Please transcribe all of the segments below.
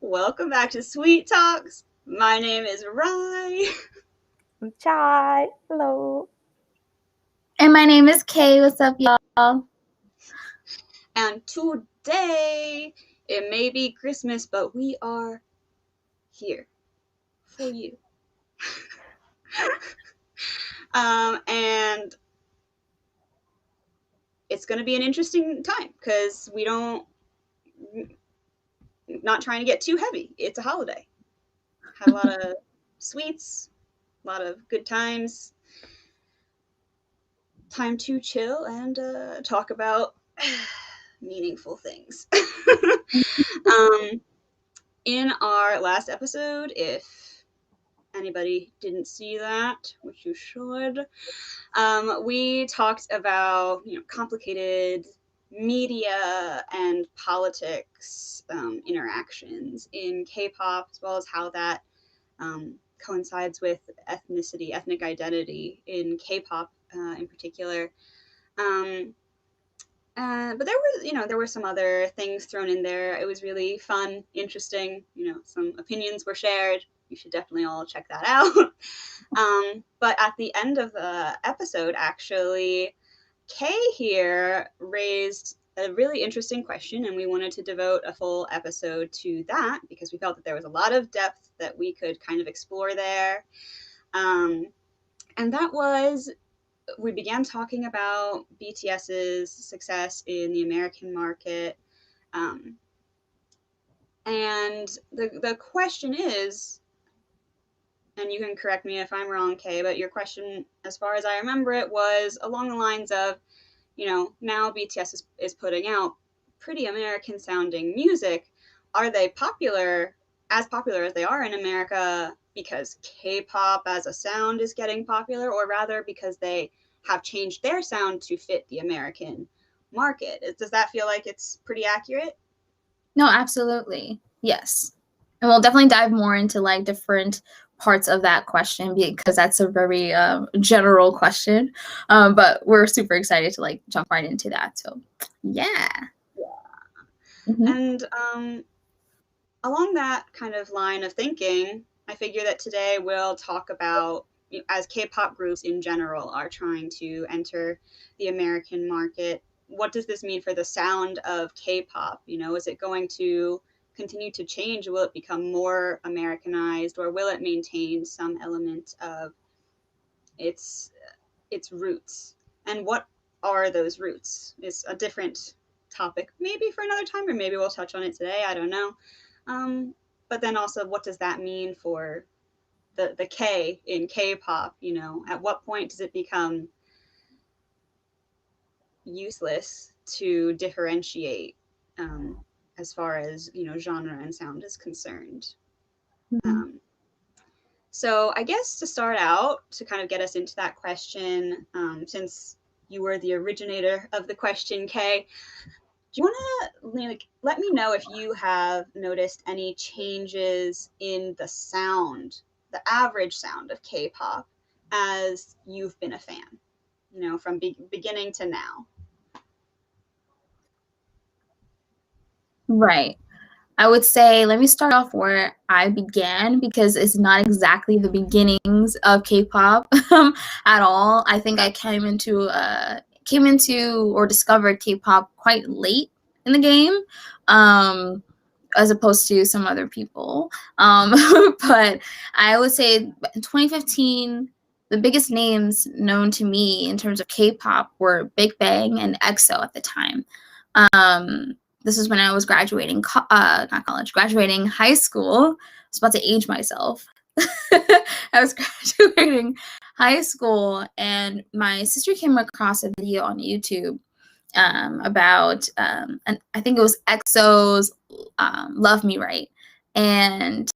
Welcome back to Sweet Talks. My name is Rye. Chai. Hello. And my name is Kay. What's up, y'all? And today, it may be Christmas, but we are here for you. And it's going to be an interesting time because not trying to get too heavy. It's a holiday. Had a lot of sweets, a lot of good times. Time to chill and talk about meaningful things. In our last episode, if anybody didn't see that, which you should, we talked about complicated media and politics interactions in K-pop, as well as how that coincides with ethnic identity in K-pop in particular. But there were some other things thrown in there. It was really fun, interesting. Some opinions were shared. You should definitely all check that out. But at the end of the episode, actually, Kay here raised a really interesting question, and we wanted to devote a full episode to that because we felt that there was a lot of depth that we could kind of explore there. And that was, we began talking about BTS's success in the American market. And the question is, and you can correct me if I'm wrong, Kay, but your question, as far as I remember it, was along the lines of, now BTS is putting out pretty American sounding music. Are they as popular as they are in America because K-pop as a sound is getting popular, or rather because they have changed their sound to fit the American market? Does that feel like it's pretty accurate? No, absolutely. Yes. And we'll definitely dive more into like different parts of that question because that's a very general question. But we're super excited to like jump right into that. So yeah. Mm-hmm. And along that kind of line of thinking, I figure that today we'll talk about, as K-pop groups in general are trying to enter the American market, what does this mean for the sound of K-pop? Is it going to continue to change? Will it become more Americanized, or will it maintain some element of its roots? And what are those roots? Is a different topic maybe for another time, or maybe we'll touch on it today. I don't know. But then also, what does that mean for the K in K-pop? At what point does it become useless to differentiate as far as genre and sound is concerned? Mm-hmm. So I guess to start out, to kind of get us into that question, since you were the originator of the question, Kay, do you want to let me know if you have noticed any changes in the sound, the average sound of K-pop, as you've been a fan, from beginning to now? Right. I would say, let me start off where I began because it's not exactly the beginnings of K-pop at all. I think I came into or discovered K-pop quite late in the game, as opposed to some other people. But I would say in 2015, the biggest names known to me in terms of K-pop were Big Bang and EXO at the time. This was when I was graduating, graduating high school. I was about to age myself. I was graduating high school, and my sister came across a video on YouTube about, and I think it was EXO's Love Me Right, and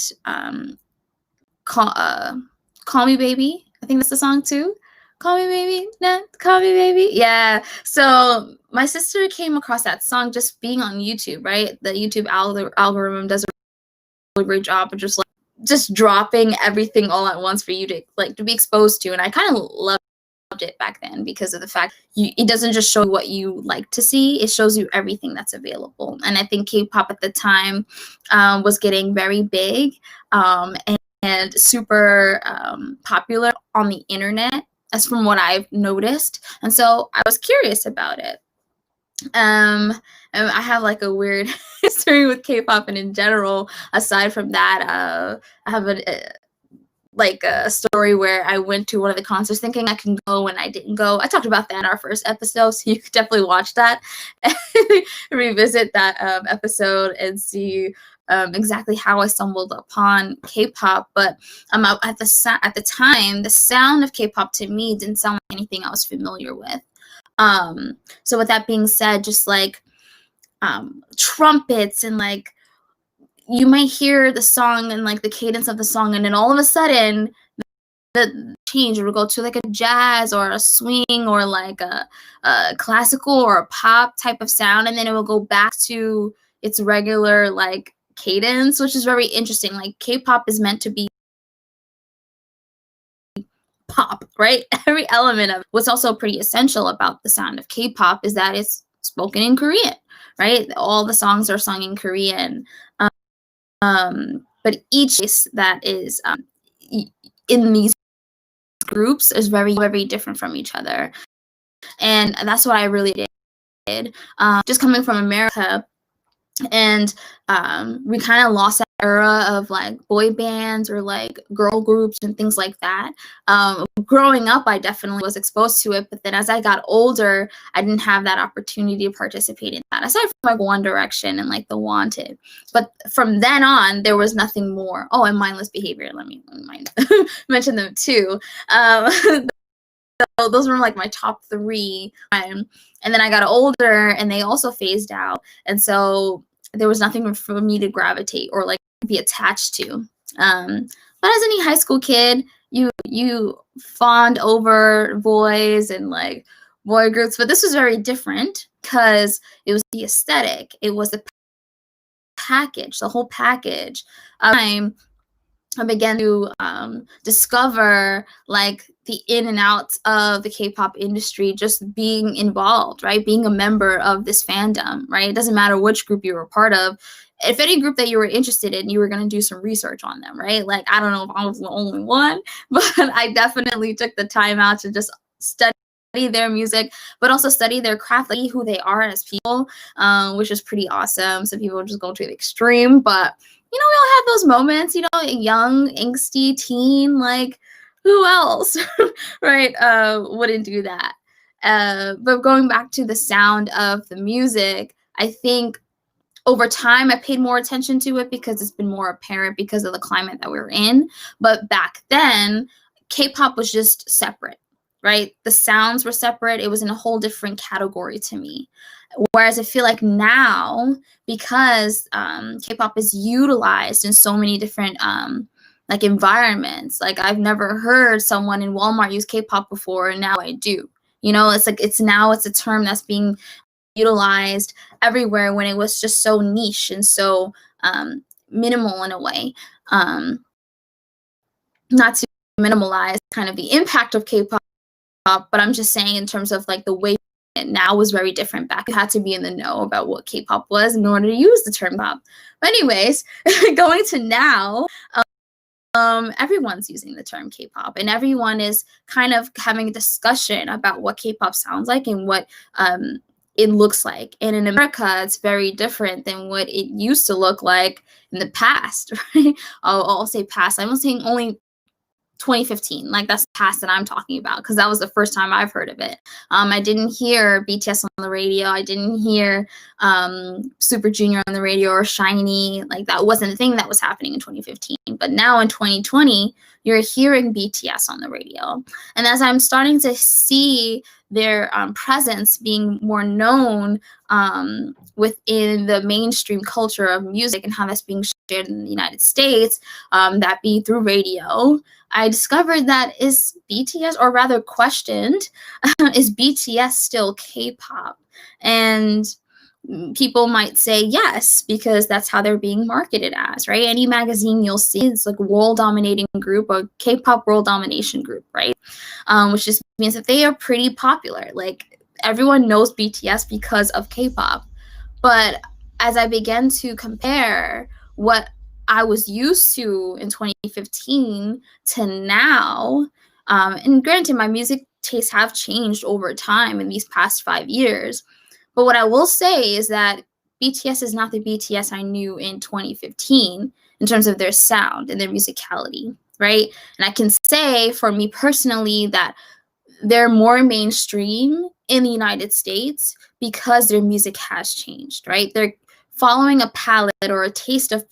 Call Me Baby. I think that's the song too. Call Me Baby, nah, Call Me Baby. Yeah. So my sister came across that song just being on YouTube, right? The YouTube algorithm does a really great job of just dropping everything all at once for you to be exposed to. And I kind of love loved it back then because of the fact it doesn't just show you what you like to see, it shows you everything that's available. And I think K-pop at the time was getting very big and super popular on the internet, as from what I've noticed. And so I was curious about it. And I have like a weird history with K-pop, and in general, aside from that, I have a story where I went to one of the concerts thinking I can go and I didn't go. I talked about that in our first episode, so you could definitely watch that and revisit that episode and see exactly how I stumbled upon K-pop. But at the time, the sound of K-pop to me didn't sound like anything I was familiar with. So with that being said, just like trumpets and like you might hear the song and like the cadence of the song, and then all of a sudden the change will go to like a jazz or a swing or like a classical or a pop type of sound, and then it will go back to its regular like cadence, which is very interesting. Like K-pop is meant to be pop, right? Every element of it. What's also pretty essential about the sound of K-pop is that it's spoken in Korean, right? All the songs are sung in Korean. But each that is in these groups is very, very different from each other. And that's what I really did. Just coming from America, and we kind of lost that era of like boy bands or like girl groups and things like that. Growing up, I definitely was exposed to it, but then as I got older, I didn't have that opportunity to participate in that, aside from like One Direction and like The Wanted. But from then on, there was nothing more. Oh, and Mindless Behavior. Let me mention them too. So those were like my top 3. And then I got older and they also phased out. And so there was nothing for me to gravitate or like be attached to. But as any high school kid, you fawned over boys and like boy groups. But this was very different because it was the aesthetic. It was the package, the whole package. I began to discover like the in and outs of the K-pop industry, just being involved, right? Being a member of this fandom, right? It doesn't matter which group you were a part of. If any group that you were interested in, you were going to do some research on them, right? Like, I don't know if I was the only one, but I definitely took the time out to just study their music, but also study their craft, like who they are as people, which is pretty awesome. Some people just go to the extreme, but you know, we all have those moments, you know, young, angsty teen, like who else, right, wouldn't do that. But going back to the sound of the music, I think over time, I paid more attention to it because it's been more apparent because of the climate that we were in. But back then, K-pop was just separate, right? The sounds were separate. It was in a whole different category to me. Whereas I feel like now, because K-pop is utilized in so many different like environments, like I've never heard someone in Walmart use K-pop before, and now I do. You know, it's like it's a term that's being utilized everywhere when it was just so niche and so minimal in a way. Not to minimalize kind of the impact of K-pop, but I'm just saying in terms of like the way it now was very different. Back you had to be in the know about what K-pop was in order to use the term pop. But anyways, going to now, everyone's using the term K-pop, and everyone is kind of having a discussion about what K-pop sounds like and what it looks like. And in America, it's very different than what it used to look like in the past, right? I'll say past. I'm saying only 2015, like that's the past that I'm talking about, because that was the first time I've heard of it. I didn't hear BTS on the radio. I didn't hear Super Junior on the radio or SHINee. Like that wasn't a thing that was happening in 2015. But now in 2020, you're hearing BTS on the radio. And as I'm starting to see their presence being more known within the mainstream culture of music and how that's being shared in the United States, that be through radio, I discovered that is BTS, or rather questioned, is BTS still K-pop? And people might say yes, because that's how they're being marketed as, right? Any magazine you'll see, it's like world dominating group or K-pop world domination group, right? Which just means that they are pretty popular. Like, everyone knows BTS because of K-pop. But as I began to compare what I was used to in 2015 to now, and granted, my music tastes have changed over time in these past 5 years. But what I will say is that BTS is not the BTS I knew in 2015 in terms of their sound and their musicality, right? And I can say for me personally that they're more mainstream in the United States because their music has changed, right? They're following a palette or a taste of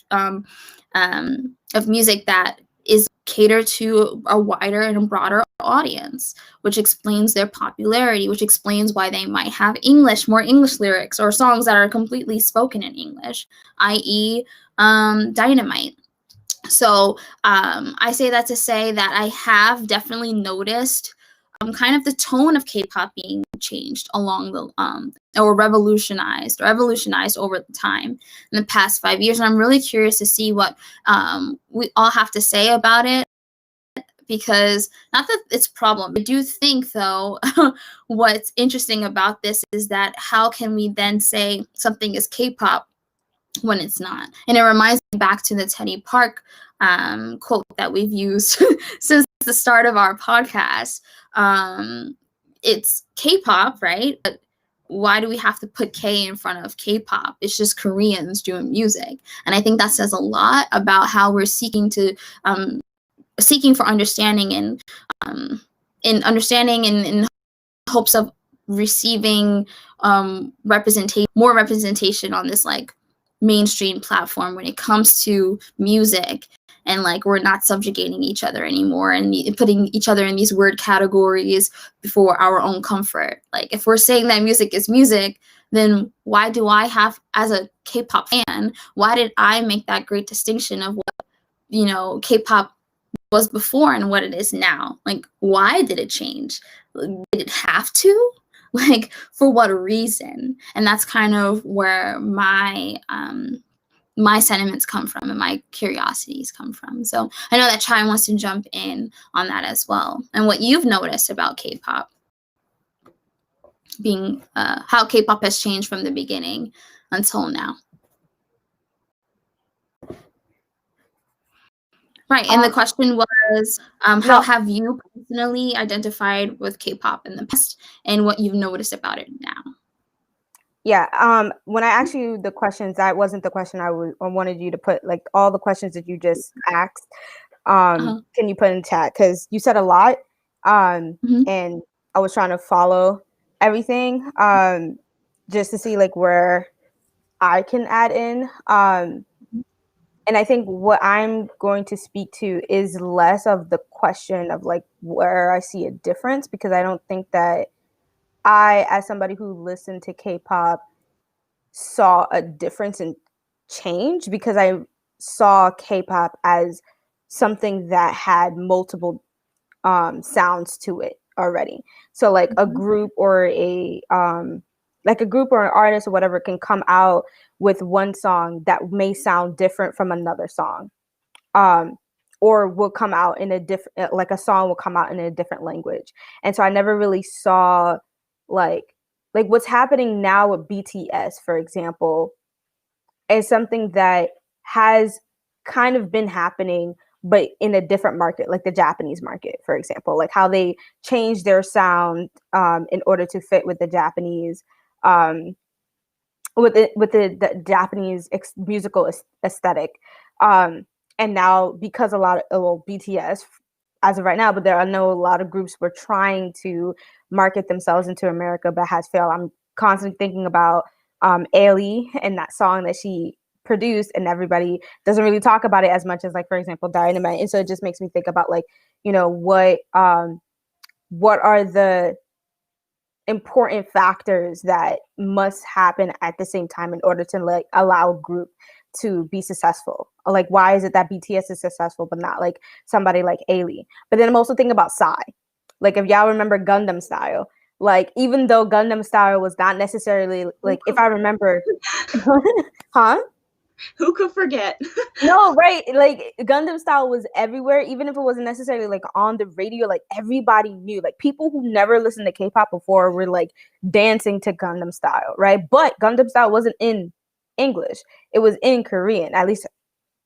music that is catered to a wider and a broader audience, which explains their popularity, which explains why they might have more English lyrics or songs that are completely spoken in English, i.e. Dynamite. So I say that to say that I have definitely noticed kind of the tone of K-pop being changed along the or revolutionized over the time in the past 5 years. And I'm really curious to see what we all have to say about it, because not that it's a problem. I do think, though, what's interesting about this is that how can we then say something is K-pop when it's not? And it reminds me back to the Teddy Park quote that we've used since the start of our podcast. It's K-pop, right? But why do we have to put K in front of K-pop? It's just Koreans doing music. And I think that says a lot about how we're seeking for understanding and in hopes of receiving more representation on this like mainstream platform when it comes to music. And like, we're not subjugating each other anymore and putting each other in these weird categories for our own comfort. Like, if we're saying that music is music, then why do I have, as a K-pop fan, why did I make that great distinction of what, K-pop was before and what it is now? Like, why did it change? Did it have to? Like, for what reason? And that's kind of where my sentiments come from and my curiosities come from. So I know that Chai wants to jump in on that as well, and what you've noticed about K-pop being how K-pop has changed from the beginning until now. Right, and the question was, how have you personally identified with K-pop in the past, and what you've noticed about it now? Yeah, when I asked you the questions, that wasn't the question I wanted you to put, like, all the questions that you just asked. Can you put in chat? Because you said a lot, and I was trying to follow everything, just to see like where I can add in. And I think what I'm going to speak to is less of the question of like where I see a difference, because I don't think that I, as somebody who listened to K-pop, saw a difference in change, because I saw K-pop as something that had multiple sounds to it already. So like a group or an artist or whatever can come out with one song that may sound different from another song, or will come out in a different, like a song will come out in a different language. And so I never really saw like what's happening now with BTS, for example, is something that has kind of been happening, but in a different market, like the Japanese market, for example, like how they changed their sound in order to fit with the Japanese, with the Japanese musical aesthetic. And now, because a lot of BTS, as of right now, but I know a lot of groups were trying to market themselves into America, but has failed. I'm constantly thinking about Ailey and that song that she produced, and everybody doesn't really talk about it as much as, like, for example, Dynamite. And so it just makes me think about, like, what are the important factors that must happen at the same time in order to like allow a group to be successful. Like, why is it that BTS is successful but not like somebody like Ailey? But then I'm also thinking about Psy. Like, if y'all remember Gundam Style, Like, even though Gangnam Style was not necessarily, like, if I remember, huh? Who could forget? No, right. Like, Gangnam Style was everywhere, even if it wasn't necessarily like on the radio, like everybody knew. Like, people who never listened to K-pop before were like dancing to Gangnam Style, right? But Gangnam Style wasn't in English. It was in Korean. At least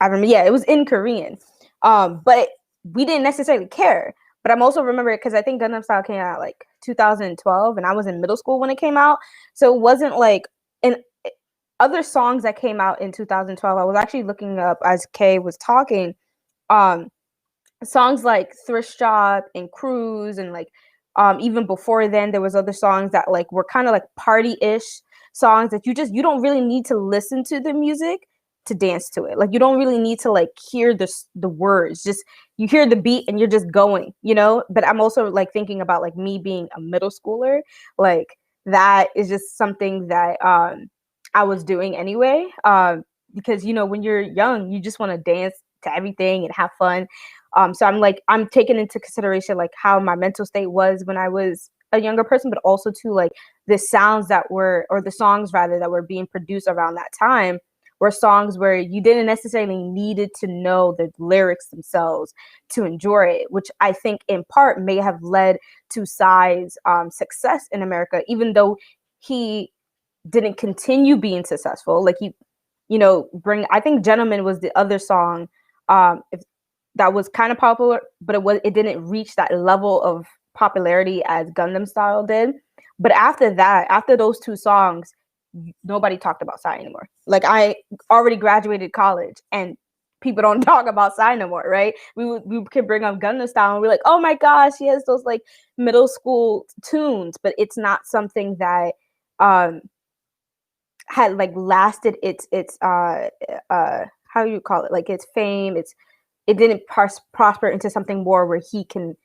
I remember, yeah, it was in Korean. But we didn't necessarily care. But I'm also remember because I think Gangnam Style came out like 2012, and I was in middle school when it came out. So it wasn't like an other songs that came out in 2012. I was actually looking up as Kay was talking. Songs like Thrift Shop and Cruise, and like even before then there was other songs that like were kind of like party-ish songs that you don't really need to listen to the music to dance to it. Like, you don't really need to like hear the words. Just you hear the beat and you're just going, you know? But I'm also like thinking about like me being a middle schooler. Like, that is just something that I was doing anyway. Because, you know, when you're young, you just want to dance to everything and have fun. So I'm taking into consideration like how my mental state was when I was a younger person, but also too like the sounds that were, or the songs rather, that were being produced around that time were songs where you didn't necessarily needed to know the lyrics themselves to enjoy it, which I think in part may have led to Psy's success in America, even though he didn't continue being successful. Like, he, you know, I think Gentleman was the other song that was kind of popular, but it didn't reach that level of popularity as Gangnam Style did. But after that, after those two songs, nobody talked about Psy anymore. Like, I already graduated college and people don't talk about Psy no more, right? We could bring up Gangnam Style and we're like, oh my gosh, he has those like middle school tunes, but it's not something that had like lasted its how you call it, like its fame. It didn't prosper into something more where he can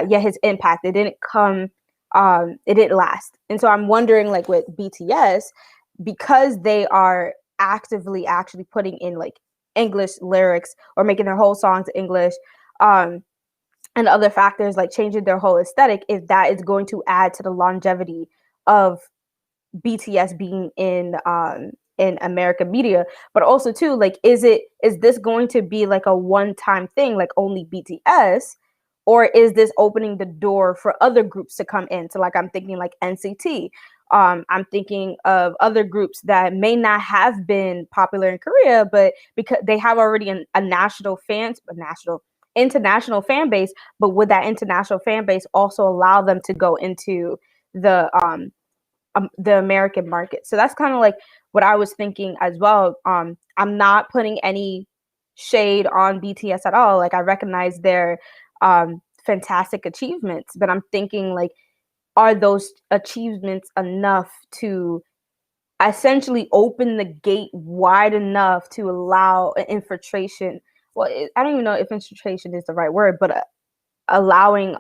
his impact. It didn't come it didn't last. And so I'm wondering, like with BTS, because they are actively actually putting in like English lyrics or making their whole songs English, and other factors like changing their whole aesthetic, if that is going to add to the longevity of BTS being in American media. But also too, like, is this going to be like a one-time thing, like only BTS, or is this opening the door for other groups to come in? So like, I'm thinking like NCT. I'm thinking of other groups that may not have been popular in Korea, but because they have already a international fan base. But would that international fan base also allow them to go into the American market? So that's kind of like what I was thinking as well. I'm not putting any shade on BTS at all. Like, I recognize their fantastic achievements, but I'm thinking like, are those achievements enough to essentially open the gate wide enough to allow an infiltration? Well, I don't even know if infiltration is the right word, but allowing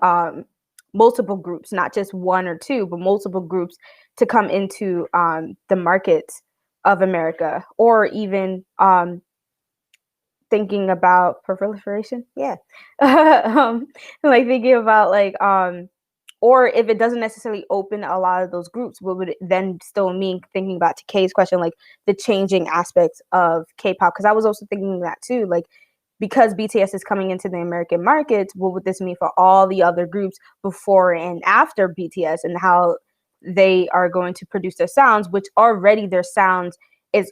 multiple groups, not just one or two, but multiple groups to come into the markets of America, or even thinking about proliferation. Yeah. Like thinking about like, or if it doesn't necessarily open a lot of those groups, what would it then still mean? Thinking about Kay's question, like the changing aspects of K-pop, because I was also thinking that too, like, because BTS is coming into the American markets, what would this mean for all the other groups before and after BTS, and how they are going to produce their sounds, which already their sounds is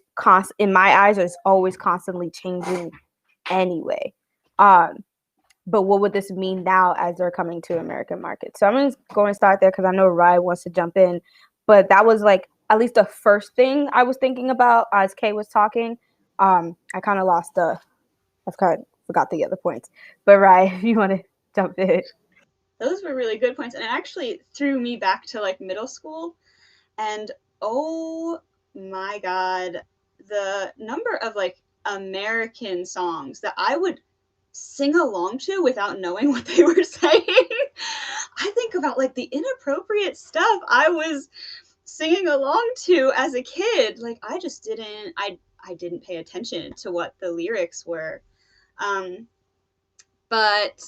in my eyes is always constantly changing anyway. But what would this mean now as they're coming to American markets? So I'm just going to start there because I know Rai wants to jump in. But that was like at least the first thing I was thinking about as Kay was talking. I kind of forgot the other points. But Rai, if you want to jump in. Those were really good points. And it actually threw me back to like middle school. And oh my God, the number of like American songs that I would sing along to without knowing what they were saying. I think about like the inappropriate stuff I was singing along to as a kid. Like, I just didn't pay attention to what the lyrics were. But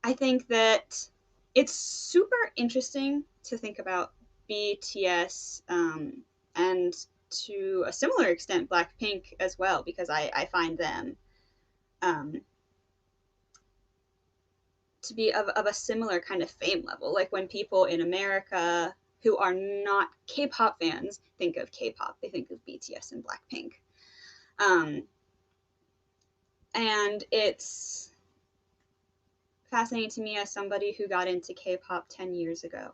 I think that it's super interesting to think about BTS, and to a similar extent Blackpink as well, because I find them um, to be of a similar kind of fame level. Like when people in America who are not K-pop fans think of K-pop, they think of BTS and Blackpink. Um, and it's fascinating to me as somebody who got into K-pop 10 years ago.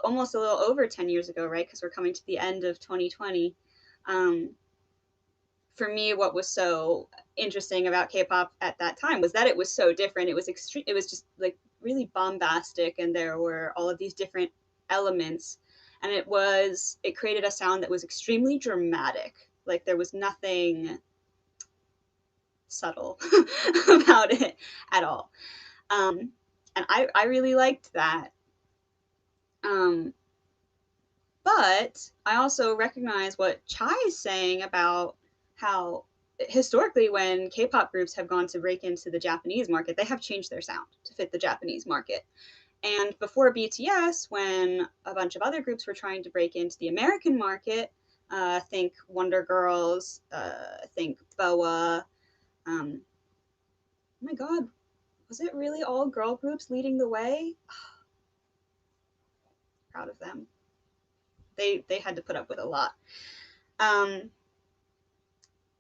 Almost a little over 10 years ago, right? Because we're coming to the end of 2020. Um, for me, what was so interesting about K-pop at that time was that it was so different. It was extreme. It was just like really bombastic, and there were all of these different elements, and it created a sound that was extremely dramatic. Like there was nothing subtle about it at all. And I really liked that. Um, but I also recognize what Chai is saying about how historically when K-pop groups have gone to break into the Japanese market, they have changed their sound to fit the Japanese market. And before BTS, when a bunch of other groups were trying to break into the American market, think Wonder Girls, think BoA. Oh my God, was it really all girl groups leading the way? Proud of them. They had to put up with a lot.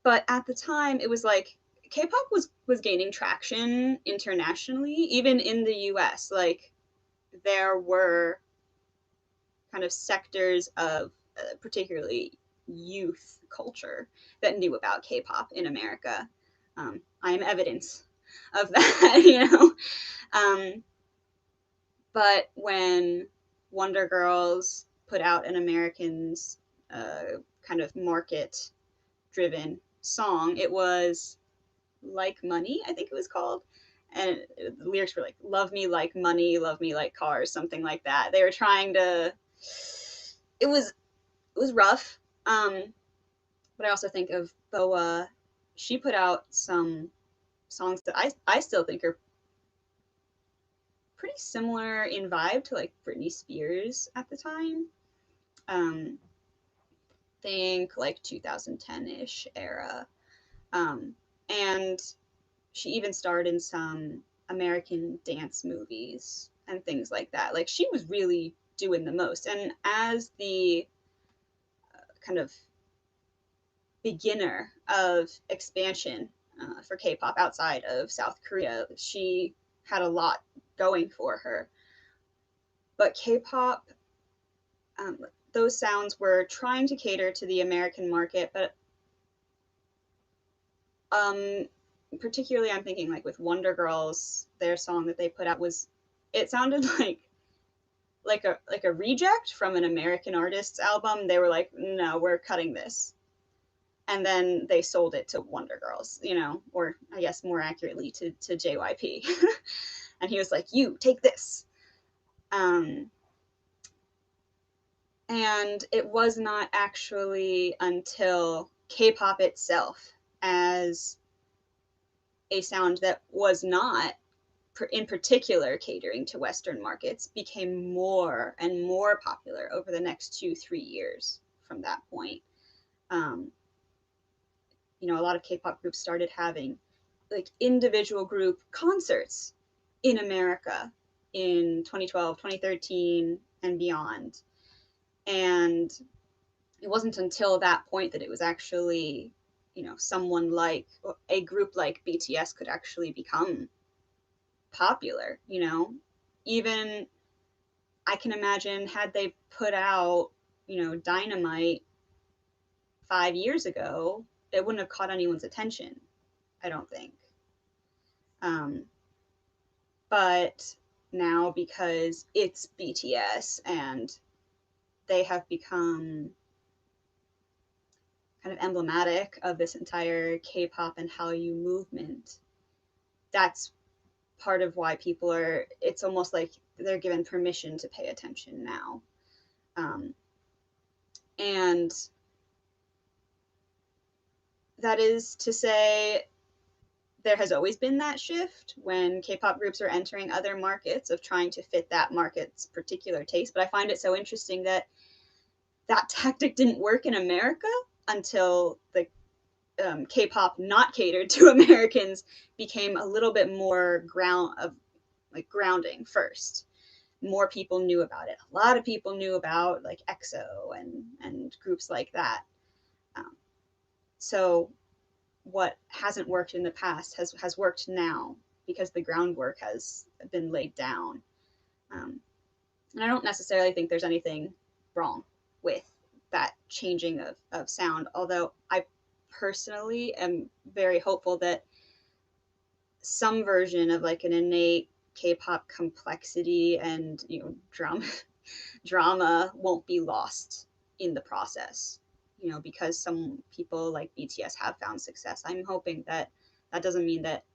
But at the time, it was like K-pop was gaining traction internationally, even in the U.S. Like there were kind of sectors of particularly youth culture that knew about K-pop in America. I am evidence of that, you know. But when Wonder Girls put out an American's kind of market-driven song, it was Like Money, I think it was called. And the lyrics were like, love me like money, love me like cars, something like that. They were trying to, it was rough. But I also think of BoA. She put out some songs that I still think are pretty similar in vibe to like Britney Spears at the time. Um, think like 2010-ish era. And she even starred in some American dance movies and things like that. Like she was really doing the most. And as the kind of beginner of expansion for K-pop outside of South Korea, she had a lot going for her. But K-pop, those sounds were trying to cater to the American market, but particularly I'm thinking like with Wonder Girls, their song that they put out it sounded like a reject from an American artist's album. They were like, no, we're cutting this. And then they sold it to Wonder Girls, you know, or I guess more accurately to JYP. And he was like, you take this. And it was not actually until K-pop itself as a sound that was not in particular catering to Western markets became more and more popular over the next 2-3 years from that point. You know, a lot of K-pop groups started having like individual group concerts in America in 2012, 2013, and beyond. And it wasn't until that point that it was actually, you know, someone like a group like BTS could actually become popular, you know. Even I can imagine had they put out, you know, Dynamite 5 years ago, it wouldn't have caught anyone's attention, I don't think. But now, because it's BTS and they have become kind of emblematic of this entire K-pop and Hallyu movement, that's part of why people are, it's almost like they're given permission to pay attention now. And that is to say, there has always been that shift when K-pop groups are entering other markets of trying to fit that market's particular taste. But I find it so interesting that that tactic didn't work in America until the K-pop not catered to Americans became a little bit more grounding first. More people knew about it. A lot of people knew about like EXO and groups like that. So what hasn't worked in the past has worked now because the groundwork has been laid down. And I don't necessarily think there's anything wrong with that changing of sound, although I personally am very hopeful that some version of like an innate K-pop complexity and drama won't be lost in the process, because some people like BTS have found success. I'm hoping that doesn't mean that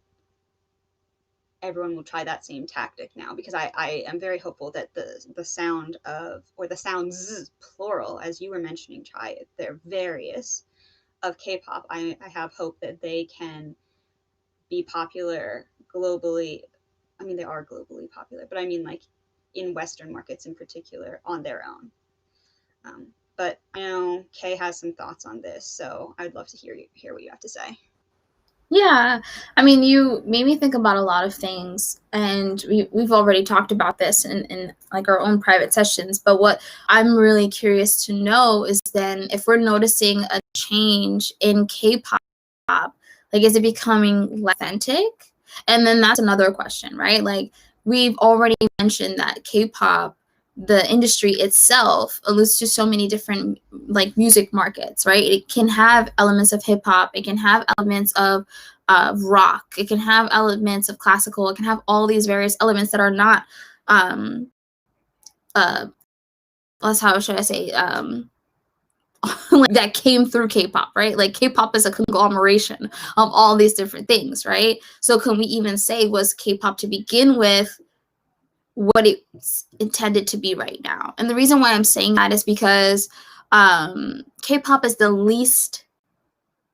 everyone will try that same tactic now, because I am very hopeful that the sound of, or the sounds plural, as you were mentioning, Chai, they're various, of K-pop, I have hope that they can be popular globally. I mean, they are globally popular, but I mean like in Western markets in particular on their own. But I know Kay has some thoughts on this, so I'd love to hear what you have to say. Yeah, I mean, you made me think about a lot of things, and we've already talked about this in like our own private sessions, but what I'm really curious to know is then if we're noticing a change in K-pop, like is it becoming less authentic? And then that's another question, right? Like we've already mentioned that K-pop, the industry itself, alludes to so many different like music markets, right? It can have elements of hip hop, it can have elements of rock, it can have elements of classical, it can have all these various elements that are not how should I say that came through K-pop, right? Like K-pop is a conglomeration of all these different things, right? So can we even say, was K-pop to begin with what it's intended to be right now? And the reason why I'm saying that is because K-pop is the least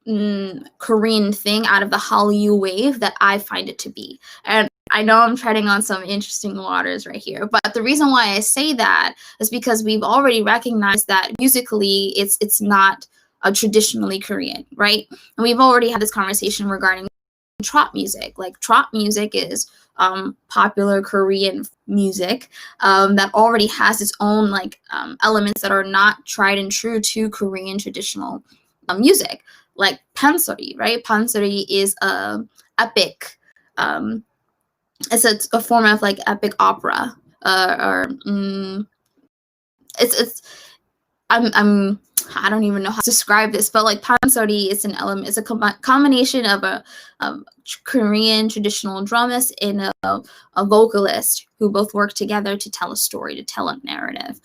Korean thing out of the Hallyu wave that I find it to be. And I know I'm treading on some interesting waters right here, but the reason why I say that is because we've already recognized that musically it's not traditionally Korean, right? And we've already had this conversation regarding trot music. Like trot music is popular Korean music that already has its own like elements that are not tried and true to Korean traditional music, like pansori, right? Pansori is a epic. It's a form of like epic opera, I don't even know how to describe this, but like pansori is an element. It's a combination of a Korean traditional drumist and a vocalist who both work together to tell a story, to tell a narrative.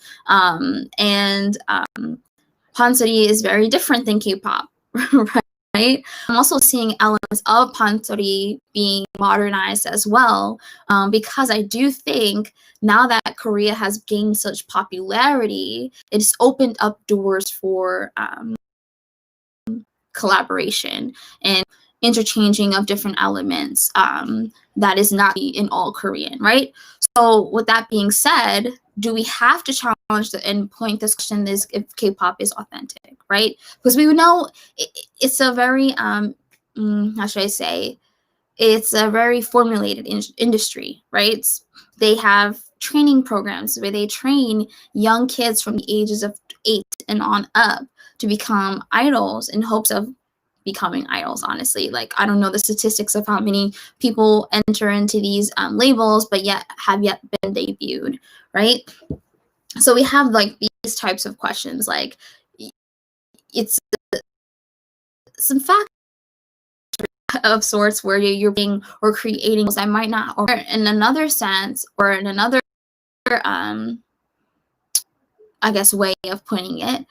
Pansori is very different than K-pop, right? I'm also seeing elements of pansori being modernized as well, because I do think now that Korea has gained such popularity, it's opened up doors for collaboration and interchanging of different elements that is not in all Korean, right? So with that being said, do we have to challenge and point this question is if K-pop is authentic, right? Because we know it's a very, how should I say, it's a very formulated industry, right? They have training programs where they train young kids from the ages of 8 and on up to become idols in hopes of becoming idols, honestly. Like, I don't know the statistics of how many people enter into these labels, but have yet been debuted, right? So we have like these types of questions, like it's some fact of sorts where you're being or creating that might not, or in another sense, or in another I guess way of putting it,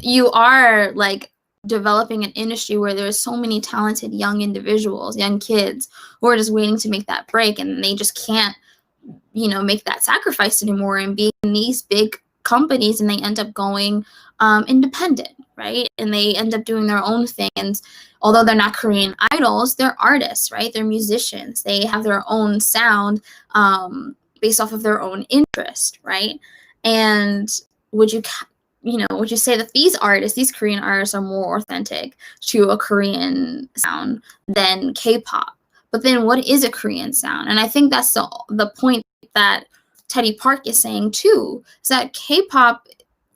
you are like developing an industry where there's so many talented young individuals, young kids who are just waiting to make that break, and they just can't, make that sacrifice anymore and be in these big companies, and they end up going independent, right? And they end up doing their own thing. And although they're not Korean idols, they're artists, right? They're musicians. They have their own sound based off of their own interest, right? And would you say that these artists, these Korean artists, are more authentic to a Korean sound than K-pop? But then what is a Korean sound? And I think that's the point that Teddy Park is saying too, is that K-pop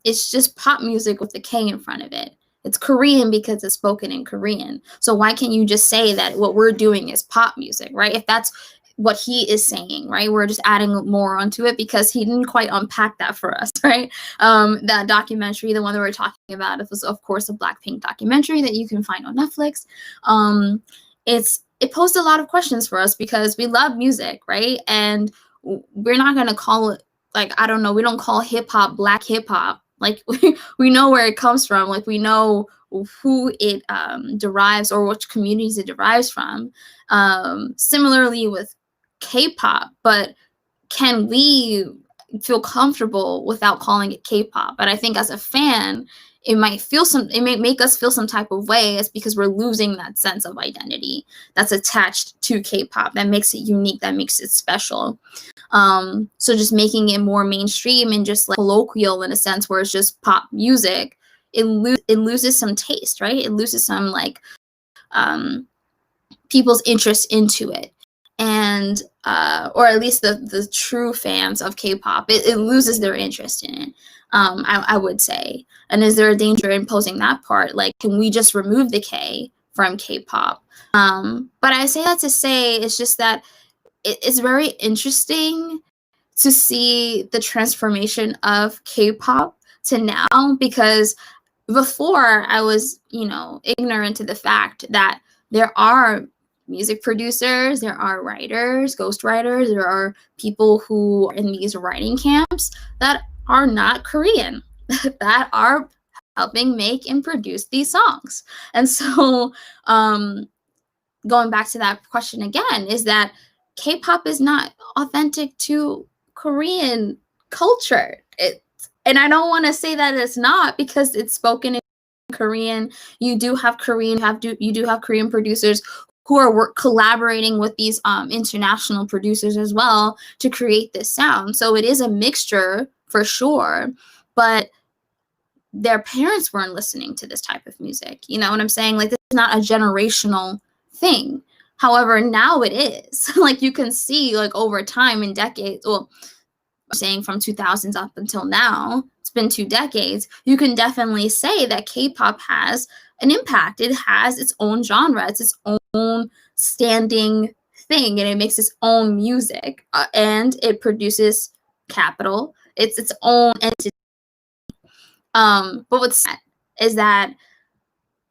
is just pop music with the K in front of it. It's Korean because it's spoken in Korean. So why can't you just say that what we're doing is pop music, right? If that's what he is saying, right? We're just adding more onto it because he didn't quite unpack that for us, right? That documentary, the one that we're talking about, it was of course a Blackpink documentary that you can find on Netflix. It posed a lot of questions for us because we love music, right? And we're not gonna call it, like, I don't know, we don't call hip hop black hip hop. Like we know where it comes from. Like we know who it derives or which communities it derives from. Similarly with K-pop, but can we feel comfortable without calling it K-pop? But I think as a fan, it may make us feel some type of way. It's because we're losing that sense of identity that's attached to K-pop that makes it unique, that makes it special. So just making it more mainstream and just like colloquial in a sense where it's just pop music, it loses some taste, right? It loses some like people's interest into it. And or at least the true fans of K-pop, it loses their interest in it. I would say. And is there a danger in posing that part? Like, can we just remove the K from K-pop? But I say that to say it's just that it's very interesting to see the transformation of K-pop to now, because before I was, ignorant to the fact that there are music producers, there are writers, ghostwriters, there are people who are in these writing camps that are not Korean, that are helping make and produce these songs. And so going back to that question again, is that K-pop is not authentic to Korean culture. And I don't want to say that it's not, because it's spoken in Korean. You do have Korean producers who are collaborating with these international producers as well to create this sound. So it is a mixture for sure, but their parents weren't listening to this type of music. You know what I'm saying? Like, this is not a generational thing. However, now it is. Like, you can see, like, over time in decades, well, I'm saying from 2000s up until now, it's been 2 decades, you can definitely say that K-pop has an impact. It has its own genre. It's its own standing thing, and it makes its own music, and it produces capital. It's its own entity. But what's sad is that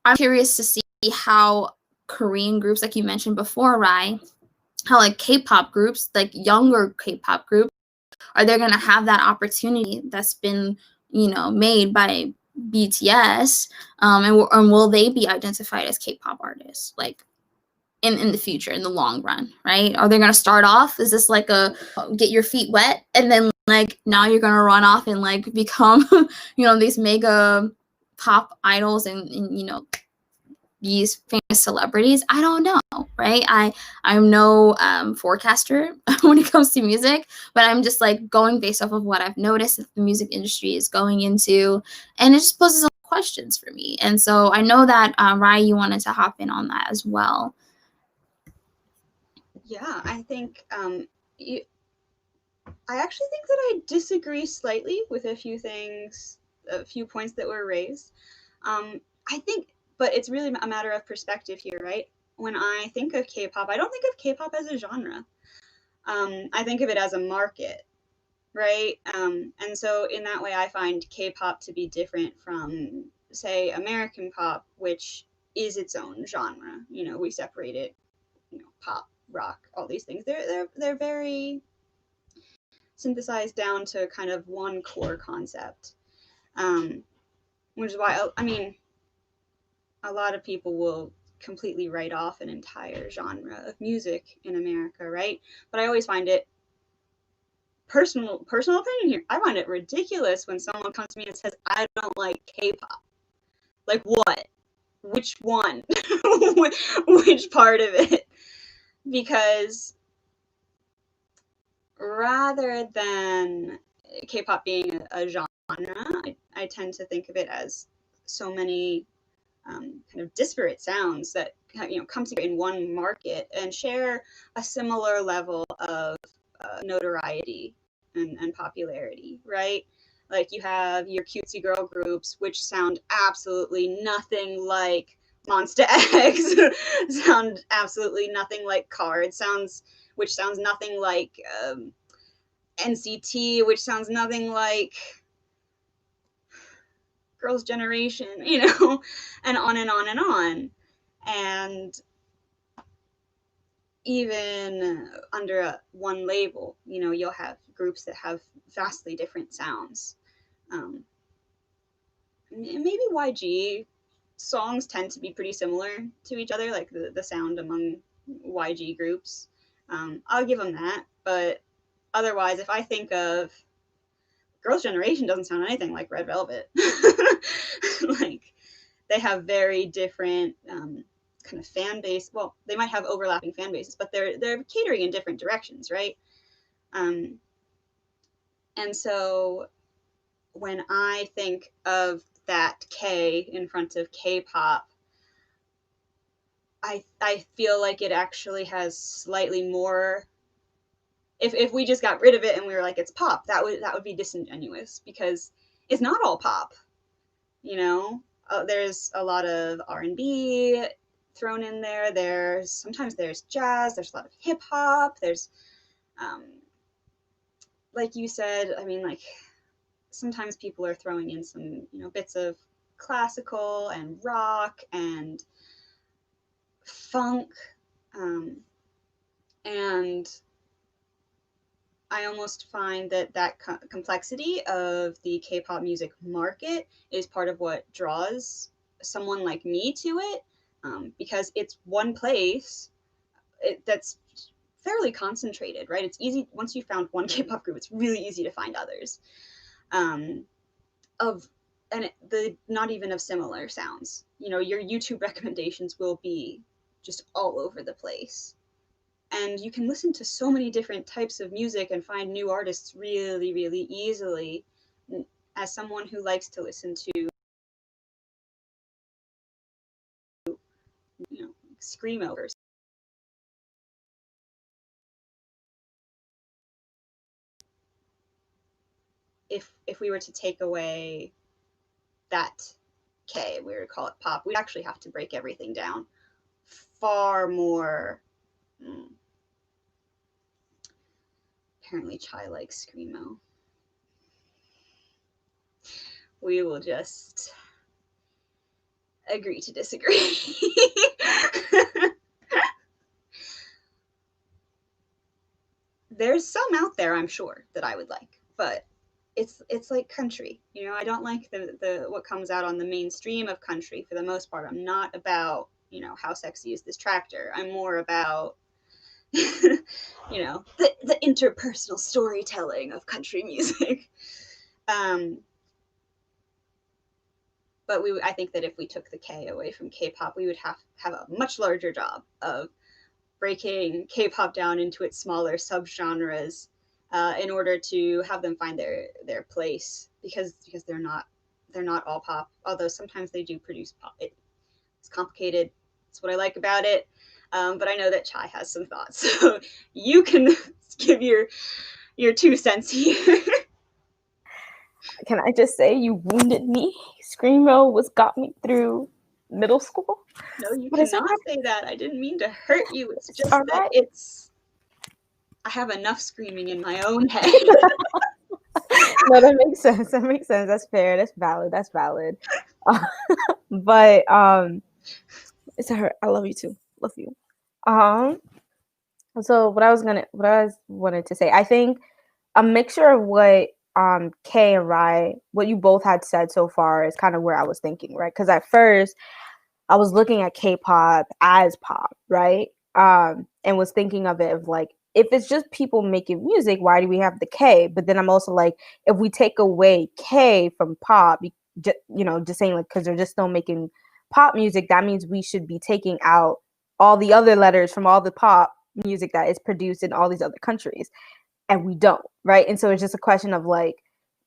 I'm curious to see how Korean groups, like you mentioned before, Rai, how like K-pop groups, like younger K-pop groups, are they going to have that opportunity that's been, made by BTS, and will they be identified as K-pop artists, like in the future, in the long run, right? Are they going to start off? Is this like a get your feet wet, and then like now you're going to run off and like become, these mega pop idols and these famous celebrities? I don't know, right? I'm no forecaster when it comes to music, but I'm just like going based off of what I've noticed that the music industry is going into, and it just poses some questions for me. And so I know that Rai, you wanted to hop in on that as well. Yeah, I think I actually think that I disagree slightly with a few points that were raised. I think, but it's really a matter of perspective here, right? When I think of K-pop, I don't think of K-pop as a genre. I think of it as a market, right? And so in that way, I find K-pop to be different from, say, American pop, which is its own genre. We separate it, pop, rock, all these things. They're very synthesized down to kind of one core concept, which is why a lot of people will completely write off an entire genre of music in America, right? But I always find it, personal opinion here, I find it ridiculous when someone comes to me and says, I don't like K-pop. Like, what? which one, which part of it, because rather than K-pop being a genre, I tend to think of it as so many kind of disparate sounds that come together in one market and share a similar level of notoriety and popularity, right? Like you have your cutesy girl groups, which sound absolutely nothing like Monsta X, sound absolutely nothing like Card, which sounds nothing like NCT, which sounds nothing like Girls' Generation, and on and on and on. And even under one label, you'll have groups that have vastly different sounds. Maybe YG songs tend to be pretty similar to each other, like the sound among YG groups. I'll give them that, but otherwise, if I think of Girls' Generation, doesn't sound anything like Red Velvet. Like, they have very different kind of fan base. Well, they might have overlapping fan bases, but they're catering in different directions, right? And so when I think of that K in front of K-pop, I feel like it actually has slightly more. If we just got rid of it and we were like, it's pop, that would be disingenuous, because it's not all pop. There's a lot of R&B thrown in there. Sometimes there's jazz. There's a lot of hip hop. There's, like you said, I mean, like sometimes people are throwing in some, bits of classical and rock and funk, and I almost find that complexity of the K-pop music market is part of what draws someone like me to it, because it's one place that's fairly concentrated, right? It's easy, once you found one K-pop group, it's really easy to find others, not even of similar sounds. Your YouTube recommendations will be just all over the place. And you can listen to so many different types of music and find new artists really, really easily. As someone who likes to listen to, screamo, if we were to take away that K, we were to call it pop, we'd actually have to break everything down far more. Apparently Chai likes screamo. We will just agree to disagree. There's some out there, I'm sure, that I would like, but it's like country. I don't like the what comes out on the mainstream of country for the most part. I'm not about, how sexy is this tractor. I'm more about the interpersonal storytelling of country music. But I think that if we took the K away from K-pop, we would have a much larger job of breaking K-pop down into its smaller subgenres in order to have them find their place, because they're not all pop, although sometimes they do produce pop. It's complicated. That's what I like about it. But I know that Chai has some thoughts, so you can give your 2 cents here. Can I just say you wounded me? Screamo got me through middle school. No, you cannot say that. I didn't mean to hurt you. It's just that I have enough screaming in my own head. No, that makes sense. That's fair. That's valid. But it's a hurt. I love you too. Love you. So what I wanted to say, I think a mixture of what Kay and Rai, what you both had said so far, is kind of where I was thinking, right? Because at first I was looking at K-pop as pop, right? And was thinking of it of like, if it's just people making music, why do we have the K? But then I'm also like, if we take away K from pop, just saying like, because they're just still making pop music, that means we should be taking out all the other letters from all the pop music that is produced in all these other countries, and we don't, right? And so it's just a question of like,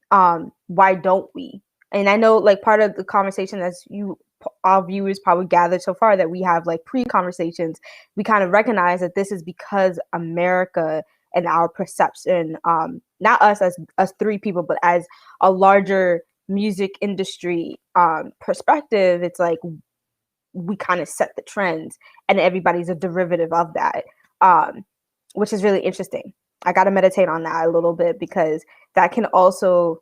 why don't we? And I know like part of the conversation, as our viewers probably gathered so far, that we have like pre-conversations, we kind of recognize that this is because America and our perception, not us as us three people, but as a larger music industry perspective, it's like we kind of set the trends and everybody's a derivative of that, which is really interesting. I got to meditate on that a little bit, because that also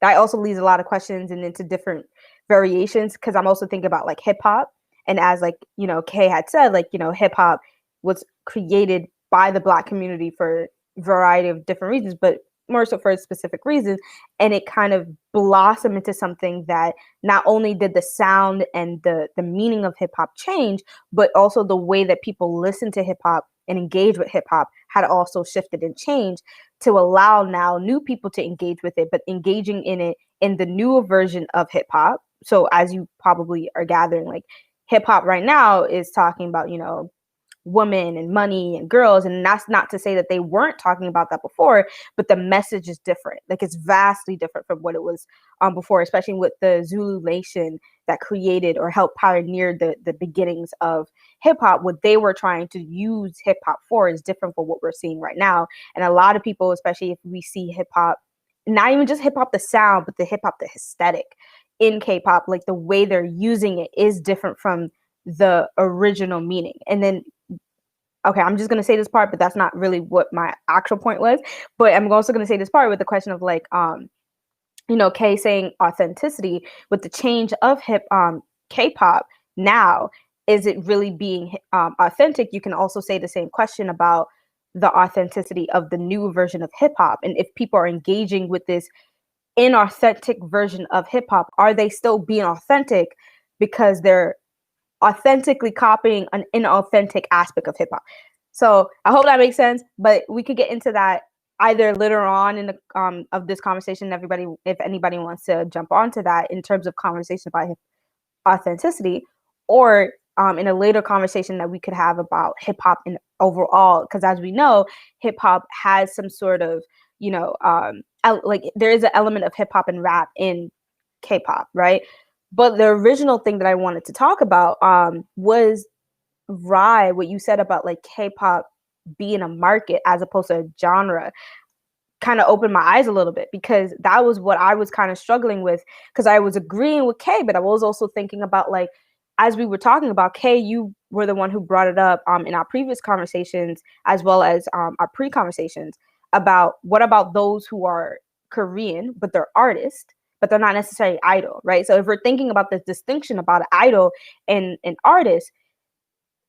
leaves a lot of questions and into different variations, because I'm also thinking about like hip hop. And as like, you know, Kay had said, like, you know, hip hop was created by the Black community for a variety of different reasons, but more so for a specific reason. And it kind of blossomed into something that not only did the sound and the meaning of hip hop change, but also the way that people listen to hip hop and engage with hip hop had also shifted and changed to allow now new people to engage with it, but engaging in it in the newer version of hip hop. So as you probably are gathering, like hip hop right now is talking about, you know, women and money and girls, and that's not to say that they weren't talking about that before, but the message is different. Like it's vastly different from what it was before, especially with the Zulu Nation that created or helped pioneer the beginnings of hip hop. What they were trying to use hip hop for is different from what we're seeing right now. And a lot of people, especially if we see hip hop, not even just hip hop the sound, but the hip hop the aesthetic in K-pop, like the way they're using it is different from the original meaning. And then okay, I'm just going to say this part, but that's not really what my actual point was. But I'm also going to say this part with the question of like, you know, Kay saying authenticity with the change of K-pop now, is it really being authentic? You can also say the same question about the authenticity of the new version of hip hop. And if people are engaging with this inauthentic version of hip hop, are they still being authentic because they're authentically copying an inauthentic aspect of hip hop? So I hope that makes sense, but we could get into that either later on in the of this conversation. Everybody, if anybody wants to jump onto that in terms of conversation about authenticity, or in a later conversation that we could have about hip hop in overall, because as we know, hip hop has some sort of, you know, like there is an element of hip hop and rap in K-pop, right? But the original thing that I wanted to talk about was Rai, what you said about like K-pop being a market as opposed to a genre, kind of opened my eyes a little bit, because that was what I was kind of struggling with, because I was agreeing with Kay, but I was also thinking about like, as we were talking about, Kay, you were the one who brought it up in our previous conversations, as well as our pre-conversations, about what about those who are Korean, but they're artists, but they're not necessarily idol, right? So if we're thinking about this distinction about an idol and an artist,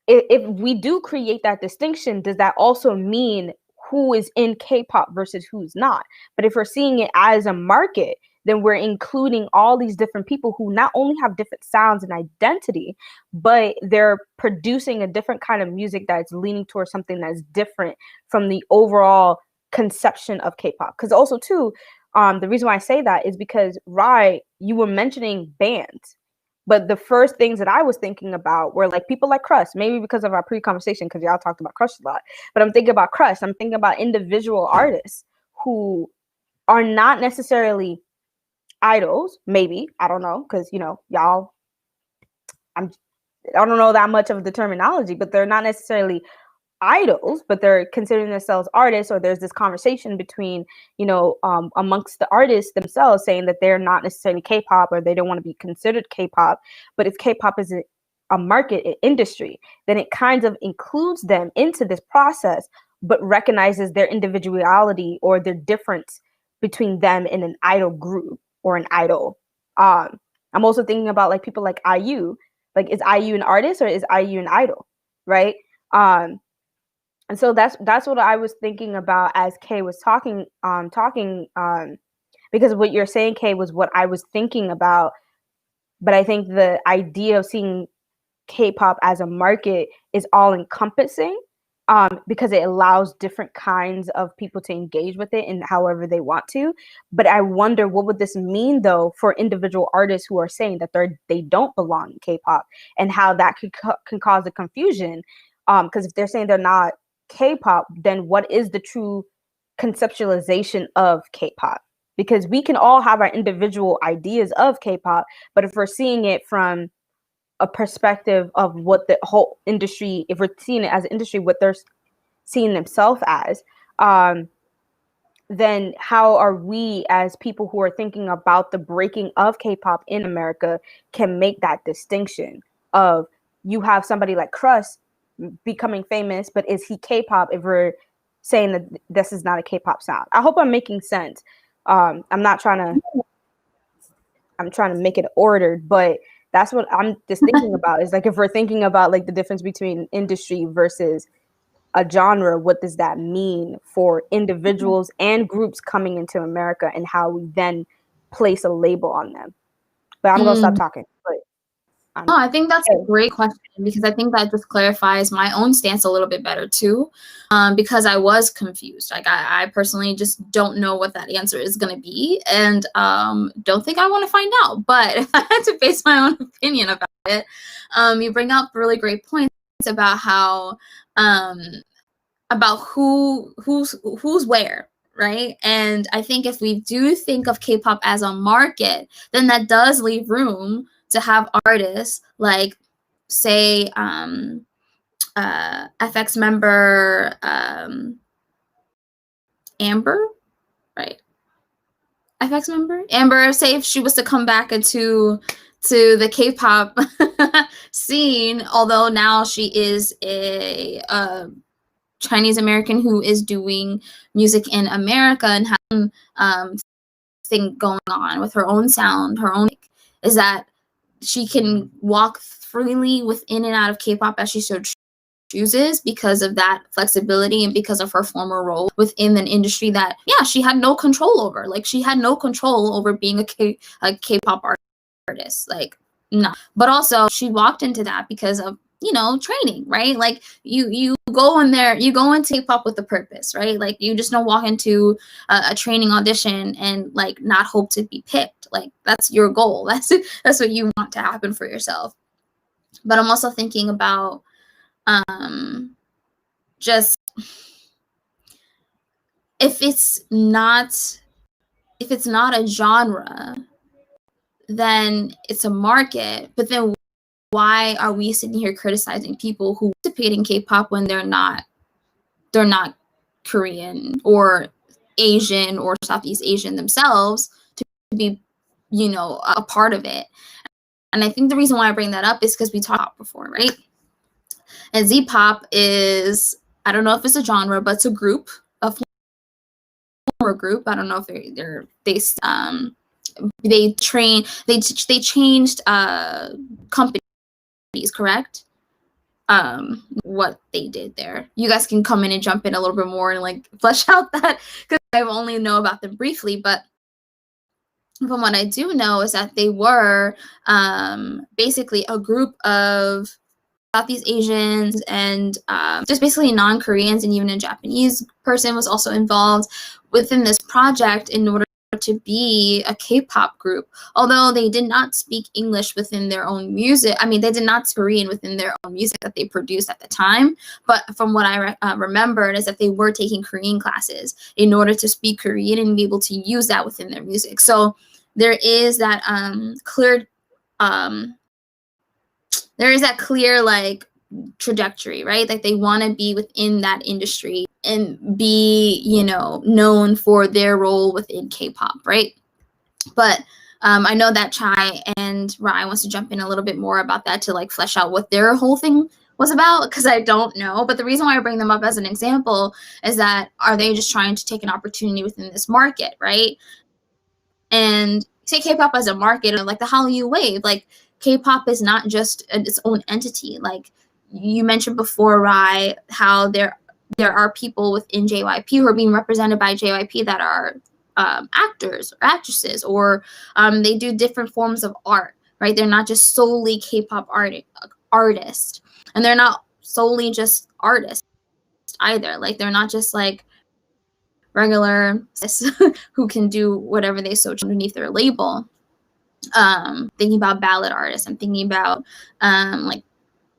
if we do create that distinction, does that also mean who is in K-pop versus who's not? But if we're seeing it as a market, then we're including all these different people who not only have different sounds and identity, but they're producing a different kind of music that's leaning towards something that's different from the overall conception of K-pop. Because also too, the reason why I say that is because, Rai, you were mentioning bands, but the first things that I was thinking about were like people like Crush, maybe because of our pre-conversation, because y'all talked about Crush a lot. But I'm thinking about Crush. I'm thinking about individual artists who are not necessarily idols, maybe. I don't know, because, you know, y'all, I don't know that much of the terminology, but they're not necessarily idols, but they're considering themselves artists, or there's this conversation between, you know, amongst the artists themselves saying that they're not necessarily K-pop, or they don't want to be considered K-pop. But if K-pop is a market, an industry, then it kind of includes them into this process, but recognizes their individuality or their difference between them and an idol group or an idol. I'm also thinking about like people like IU. Like, is IU an artist or is IU an idol, right? And so that's what I was thinking about as Kay was talking, because what you're saying, Kay, was what I was thinking about. But I think the idea of seeing K-pop as a market is all encompassing. because it allows different kinds of people to engage with it in however they want to. But I wonder, what would this mean though for individual artists who are saying that they don't belong in K-pop, and how that can cause a confusion. Because if they're saying they're not K-pop, then what is the true conceptualization of K-pop? Because we can all have our individual ideas of K-pop, but if we're seeing it from a perspective of what the whole industry, if we're seeing it as an industry, what they're seeing themselves as, then how are we as people who are thinking about the breaking of K-pop in America can make that distinction of, you have somebody like Krust becoming famous, but is he K-pop if we're saying that this is not a K-pop sound? I hope I'm making sense. I'm trying to make it ordered, but that's what I'm just thinking about, is like, if we're thinking about like the difference between industry versus a genre, what does that mean for individuals and groups coming into America, and how we then place a label on them? But I'm gonna stop talking. But no, I think that's a great question, because I think that just clarifies my own stance a little bit better too, because I was confused. Like I personally just don't know what that answer is going to be, and don't think I want to find out. But if I had to base my own opinion about it, you bring up really great points about how about who's where. Right. And I think if we do think of K-pop as a market, then that does leave room to have artists like, say, FX member Amber, right? FX member Amber, say if she was to come back into the K-pop scene, although now she is a Chinese American who is doing music in America and having thing going on with her own sound, her own, is that she can walk freely within and out of K-pop as she so chooses, because of that flexibility and because of her former role within an industry that, yeah, she had no control over. Like, she had no control over being a K-pop artist. Like, no. But also, she walked into that because of, you know, training, right? Like, you go in there, you go into K-pop with a purpose, right? Like, you just don't walk into a training audition and like not hope to be picked. Like, that's your goal. That's what you want to happen for yourself. But I'm also thinking about just, if it's not a genre, then it's a market. But then why are we sitting here criticizing people who participate in K-pop when they're not Korean or Asian or Southeast Asian themselves to be, you know, a part of it? And I think the reason why I bring that up is because we talked about before, right? And Z-pop is, I don't know if it's a genre, but it's a group, a former group. I don't know if they changed companies, correct? What they did there. You guys can come in and jump in a little bit more and like flesh out that, because I only know about them briefly. But from what I do know is that they were basically a group of Southeast Asians and just basically non-Koreans, and even a Japanese person was also involved within this project in order to be a K-pop group. Although they did not speak English within their own music, I mean, they did not speak Korean within their own music that they produced at the time. But from what I remembered is that they were taking Korean classes in order to speak Korean and be able to use that within their music. So there is that clear like trajectory, right? Like, they want to be within that industry and be, you know, known for their role within K-pop, right? But I know that Chai and Rai wants to jump in a little bit more about that to like flesh out what their whole thing was about, because I don't know. But the reason why I bring them up as an example is that, are they just trying to take an opportunity within this market, right? And say K-pop as a market, or like the Hallyu wave, like K-pop is not just its own entity. Like you mentioned before, Rai, how there are people within JYP who are being represented by JYP that are actors or actresses, or they do different forms of art, right? They're not just solely K-pop artists, and they're not solely just artists. either. Like, they're not just like regular who can do whatever they so underneath their label. Thinking about ballad artists, I'm thinking about like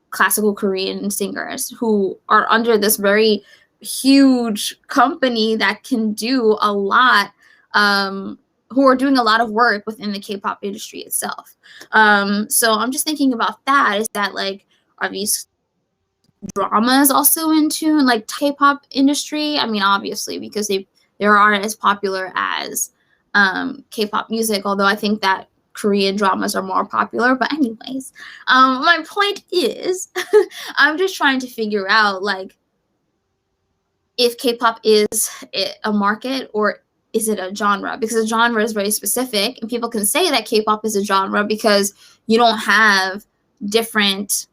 classical Korean singers who are under this very huge company that can do a lot, who are doing a lot of work within the K-pop industry itself. So I'm just thinking about that, is that like, are these dramas also in tune, like K-pop industry? I mean, obviously, because they aren't as popular as K-pop music, although I think that Korean dramas are more popular. But anyways, my point is, I'm just trying to figure out, like, if K-pop is a market or is it a genre? Because a genre is very specific, and people can say that K-pop is a genre because you don't have different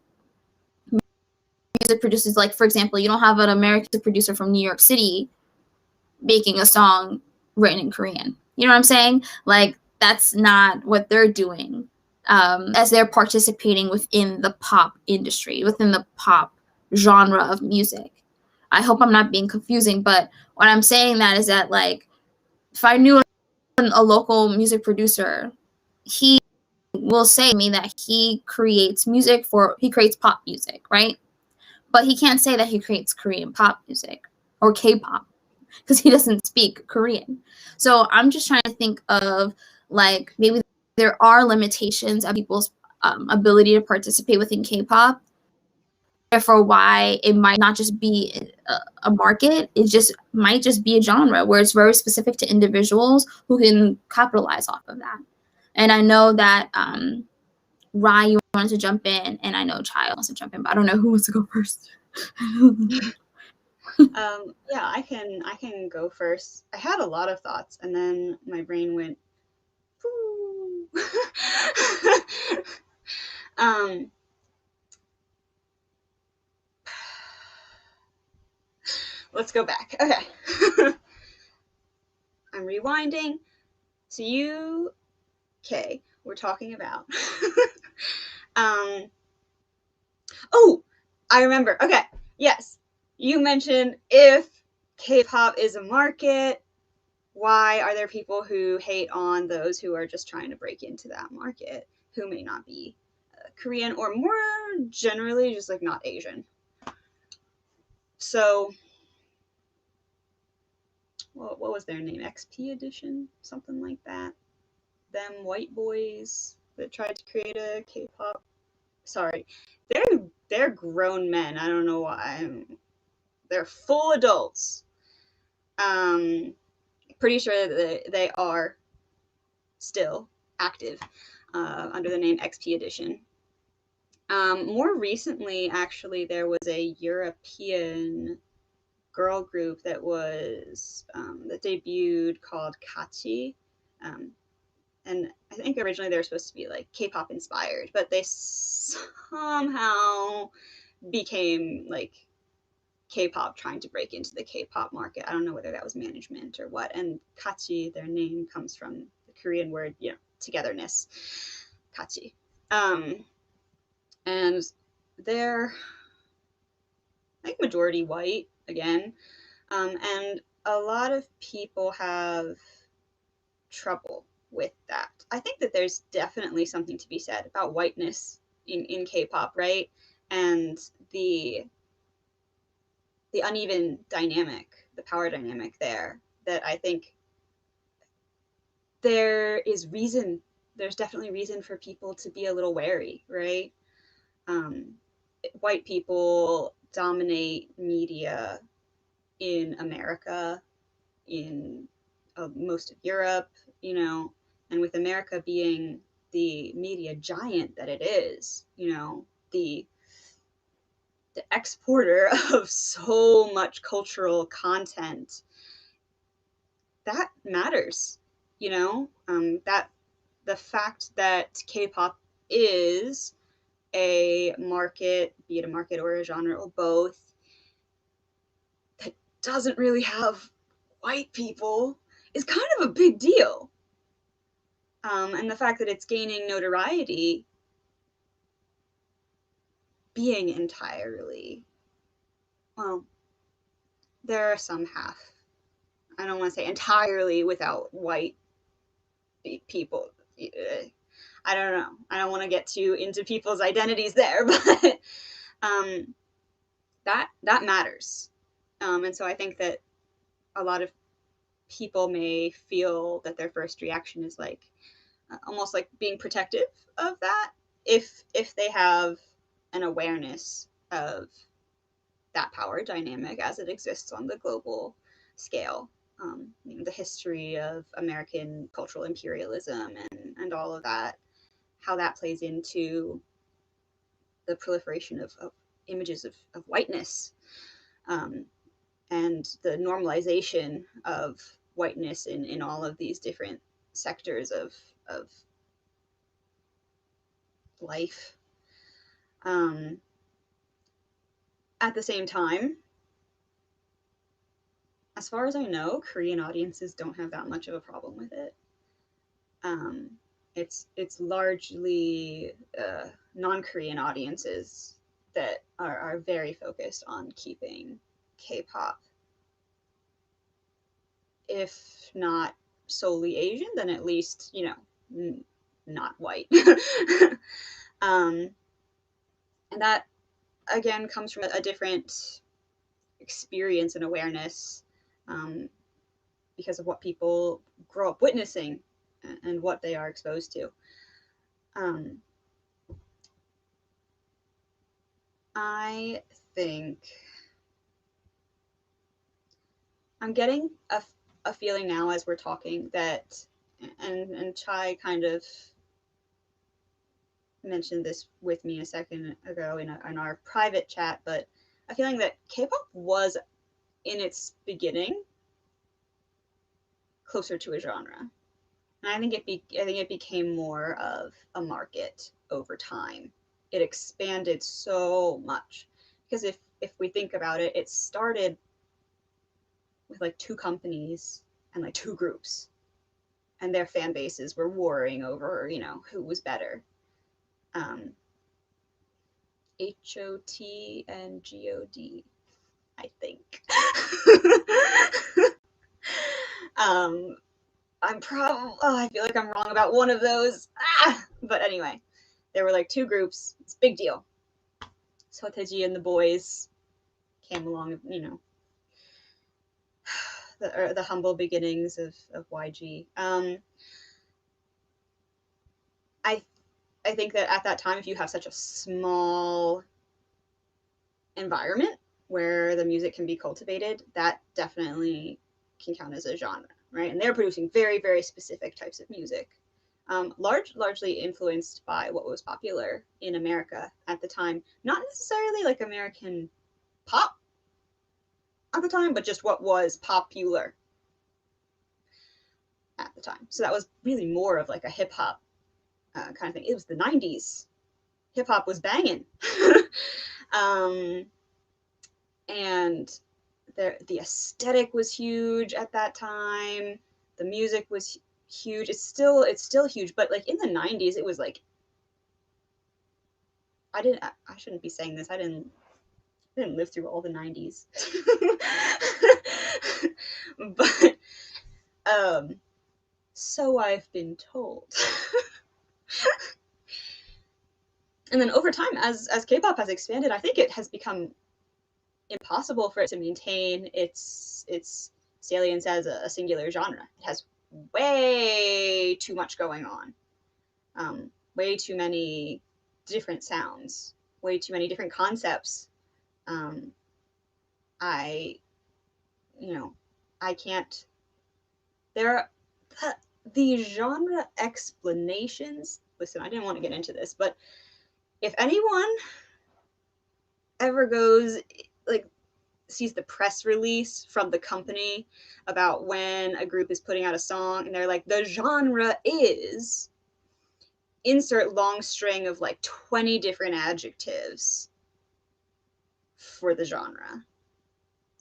music producers. Like, for example, you don't have an American producer from New York City making a song written in Korean. You know what I'm saying? Like, that's not what they're doing, as they're participating within the pop industry, within the pop genre of music. I hope I'm not being confusing, but what I'm saying that is that, like, if I knew a local music producer, he will say to me that he creates pop music, right? But he can't say that he creates Korean pop music or K-pop because he doesn't speak Korean. So I'm just trying to think of, like, maybe there are limitations of people's ability to participate within K-pop. Therefore, why it might not just be a market, it just might just be a genre where it's very specific to individuals who can capitalize off of that. And I know that Rai, you wanted to jump in, and I know Chai wants to jump in, but I don't know who wants to go first. Yeah, I can go first. I had a lot of thoughts, and then my brain went, poo. Let's go back. Okay. I'm rewinding. So you, Kay, we're talking about. Oh, I remember. Okay. Yes. You mentioned if K-pop is a market, why are there people who hate on those who are just trying to break into that market, who may not be Korean or more generally just like not Asian? So, what was their name? XP Edition? Something like that. Them white boys that tried to create a K-pop. Sorry. They're grown men. I don't know why. They're full adults. Pretty sure that they are still active under the name XP Edition. More recently, actually, there was a European girl group that was that debuted called Kachi, and I think originally they were supposed to be like K-pop inspired, but they somehow became like K-pop trying to break into the K-pop market. I don't know whether that was management or what. And Kachi, their name comes from the Korean word, togetherness. Kachi. And they're, I think, majority white again. And a lot of people have trouble with that. I think that there's definitely something to be said about whiteness in K-pop, right? And the uneven dynamic, the power dynamic there, that I think there's definitely reason for people to be a little wary, right? White people dominate media in America, in most of Europe, and with America being the media giant that it is, the exporter of so much cultural content, that matters, that the fact that K-pop is a market, be it a market or a genre or both, that doesn't really have white people is kind of a big deal. And the fact that it's gaining notoriety being entirely, well, there are some half. I don't want to say entirely without white people. I don't know. I don't want to get too into people's identities there, but that matters. And so I think that a lot of people may feel that their first reaction is like almost like being protective of that if they have an awareness of that power dynamic as it exists on the global scale. The history of American cultural imperialism and all of that, how that plays into the proliferation of images of whiteness, and the normalization of whiteness in all of these different sectors of life. At the same time, as far as I know, Korean audiences don't have that much of a problem with it. It's largely non-Korean audiences that are very focused on keeping K-pop, if not solely Asian, then at least, not white. And that, again, comes from a different experience and awareness, because of what people grow up witnessing and what they are exposed to. I think I'm getting a feeling now as we're talking that, and Chai kind of mentioned this with me a second ago in our private chat, but a feeling that K-pop was in its beginning closer to a genre. And I think it became more of a market over time. It expanded so much because if we think about it, it started with like two companies and like two groups, and their fan bases were warring over, who was better. HOT and GOD, I think. I feel like I'm wrong about one of those. But anyway, there were like two groups. It's a big deal. Sotaeji and the boys came along, the humble beginnings of YG. I think that at that time, if you have such a small environment where the music can be cultivated, that definitely can count as a genre, right? And they're producing very, very specific types of music, largely influenced by what was popular in America at the time. Not necessarily like American pop at the time, but just what was popular at the time. So that was really more of like a hip hop kind of thing. It was the 90s. Hip hop was banging. And the aesthetic was huge at that time. The music was huge. It's still huge, but like in the 90s, it was like, I shouldn't be saying this. I didn't live through all the 90s. But so I've been told. And then over time, as K-pop has expanded, I think it has become impossible for it to maintain its salience as a singular genre. It has way too much going on, way too many different sounds, way too many different concepts. I can't. There are the genre explanations. Listen, I didn't want to get into this, but if anyone ever sees the press release from the company about when a group is putting out a song and they're like, the genre is, insert long string of like 20 different adjectives for the genre.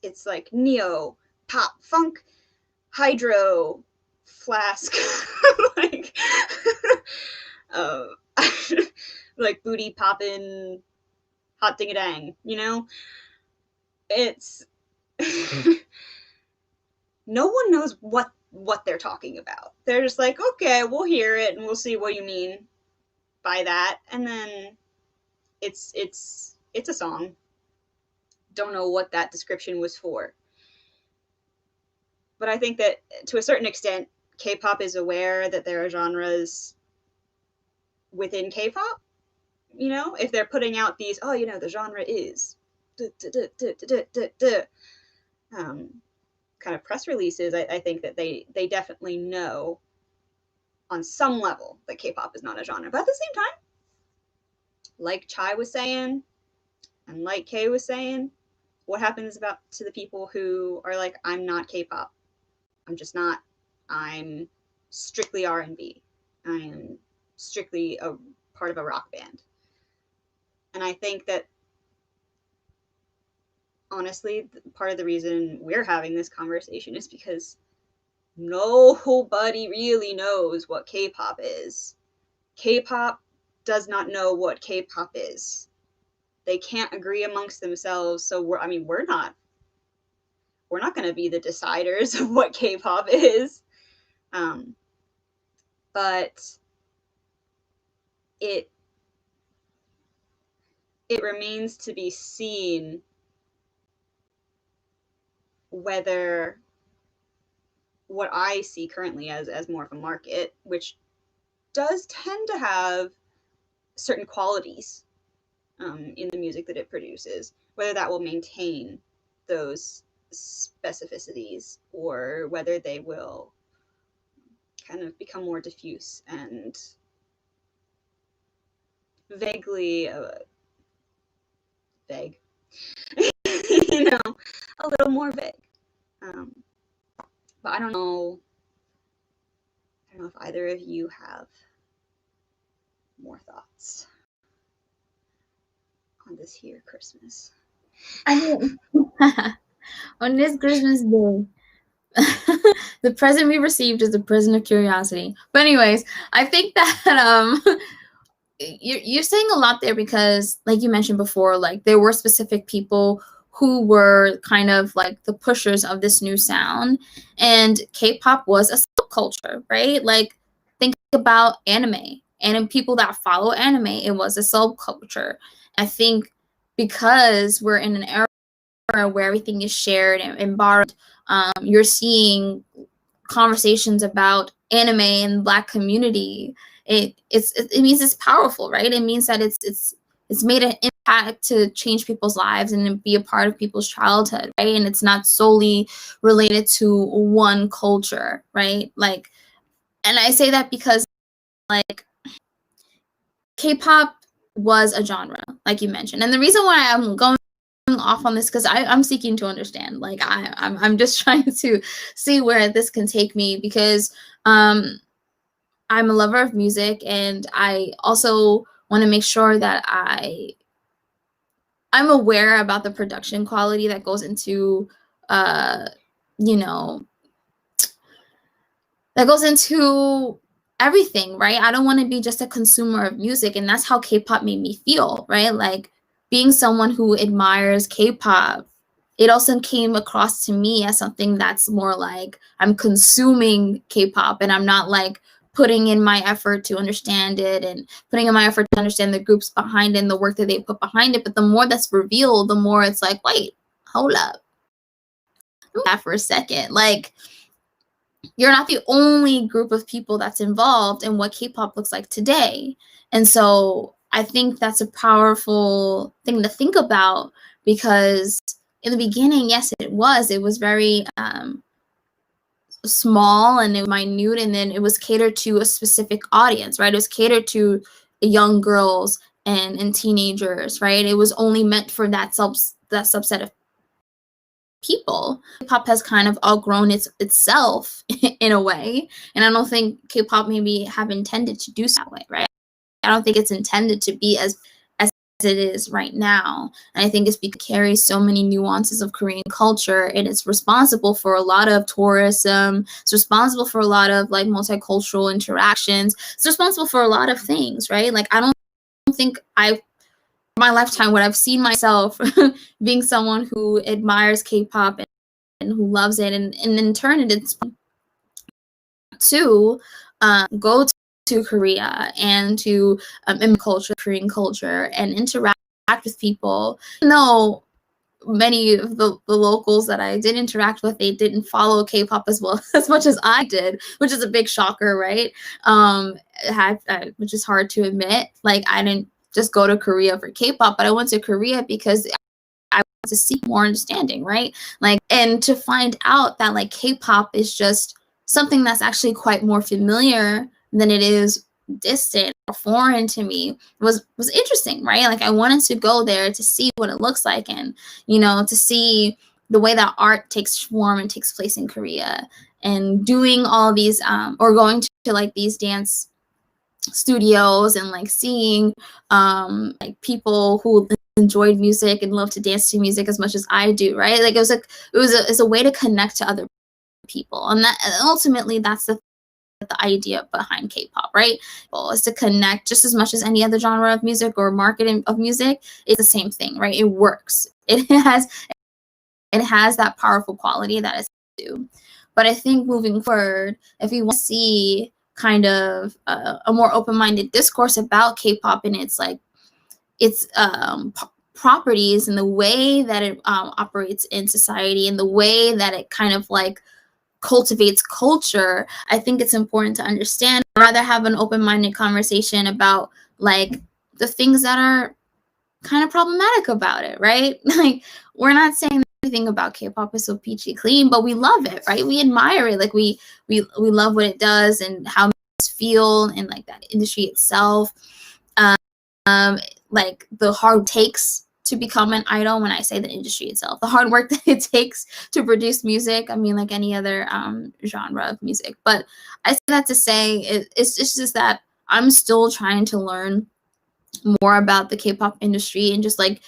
It's like neo, pop, funk, hydro, flask, like like booty poppin', hot ding a dang, It's no one knows what they're talking about. They're just like, okay, we'll hear it and we'll see what you mean by that. And then it's a song. Don't know what that description was for. But I think that to a certain extent, K-pop is aware that there are genres within K-pop. You know, if they're putting out these, oh, you know, the genre is kind of press releases, I think that they definitely know on some level that K-pop is not a genre. But at the same time, like Chai was saying, and like Kay was saying, what happens to the people who are like, I'm not K-pop. I'm just not. I'm strictly R&B. I am strictly a part of a rock band. And I think that, honestly, part of the reason we're having this conversation is because nobody really knows what K-pop is. K-pop does not know what K-pop is. They can't agree amongst themselves, so we're not going to be the deciders of what K-pop is. But it remains to be seen whether what I see currently as more of a market, which does tend to have certain qualities in the music that it produces, whether that will maintain those specificities or whether they will kind of become more diffuse and vaguely vague. You know, a little more vague. But I don't know if either of you have more thoughts on this here Christmas. I mean, on this Christmas Day, the present we received is a present of curiosity. But anyways, I think that you're saying a lot there because, like you mentioned before, like there were specific people who were kind of like the pushers of this new sound, and K-pop was a subculture, right? Like think about anime and people that follow anime. It was a subculture. I think because we're in an era where everything is shared and borrowed, you're seeing conversations about anime and Black community. It means it's powerful, right? It means that it's made an impact to change people's lives and be a part of people's childhood, right? And it's not solely related to one culture, right? Like, and I say that because like K-pop was a genre, like you mentioned, and the reason why I'm going off on this because I'm seeking to understand. Like I'm just trying to see where this can take me because I'm a lover of music and I also want to make sure that I'm aware about the production quality that goes into you know, that goes into everything, right? I don't want to be just a consumer of music, and that's how K-pop made me feel, right? Like being someone who admires K-pop, it also came across to me as something that's more like I'm consuming K-pop and I'm not like putting in my effort to understand it and putting in my effort to understand the groups behind it and the work that they put behind it. But the more that's revealed, the more it's like, wait, hold up. That for a second. Like, you're not the only group of people that's involved in what K-pop looks like today. And so I think that's a powerful thing to think about because in the beginning, yes, it was very small and it was minute, and then it was catered to a specific audience, right? It was catered to young girls and teenagers, right? It was only meant for that subset of people. K-pop has kind of outgrown itself in a way, and I don't think K-pop maybe have intended to do so that way, right? I don't think it's intended to be as it is right now, and I think it's because it carries so many nuances of Korean culture, and it's responsible for a lot of tourism. It's responsible for a lot of like multicultural interactions. It's responsible for a lot of things, right? Like I don't think my lifetime, what I've seen myself being someone who admires K-pop and who loves it, and in turn it's to go to Korea and to Korean culture, and interact with people. Even though many of the locals that I did interact with, they didn't follow K-pop as well as much as I did, which is a big shocker, right? Which is hard to admit. Like, I didn't just go to Korea for K-pop, but I went to Korea because I wanted to seek more understanding, right? Like, and to find out that like K-pop is just something that's actually quite more familiar than it is distant or foreign to me was interesting, right? Like, I wanted to go there to see what it looks like, and to see the way that art takes form and takes place in Korea, and doing all these or going to like these dance studios, and like seeing like people who enjoyed music and love to dance to music as much as I do, right? Like, it's a way to connect to other people, and that ultimately that's the idea behind K-pop, right? Well, is to connect just as much as any other genre of music or marketing of music. It's the same thing, right? It works. It has that powerful quality that it's do. But I think moving forward, if we want to see kind of a more open-minded discourse about K-pop and its properties, and the way that it operates in society, and the way that it kind of like cultivates culture, I think it's important to understand. I'd rather have an open-minded conversation about like the things that are kind of problematic about it, right? Like, we're not saying everything about K-pop is so peachy clean, but we love it, right? We admire it. Like, we love what it does and how it makes us feel, and like that industry itself. Like the hard takes to become an idol. When I say the industry itself, the hard work that it takes to produce music, I mean, like any other genre of music. But I say that to say it's just that I'm still trying to learn more about the K-pop industry, and just like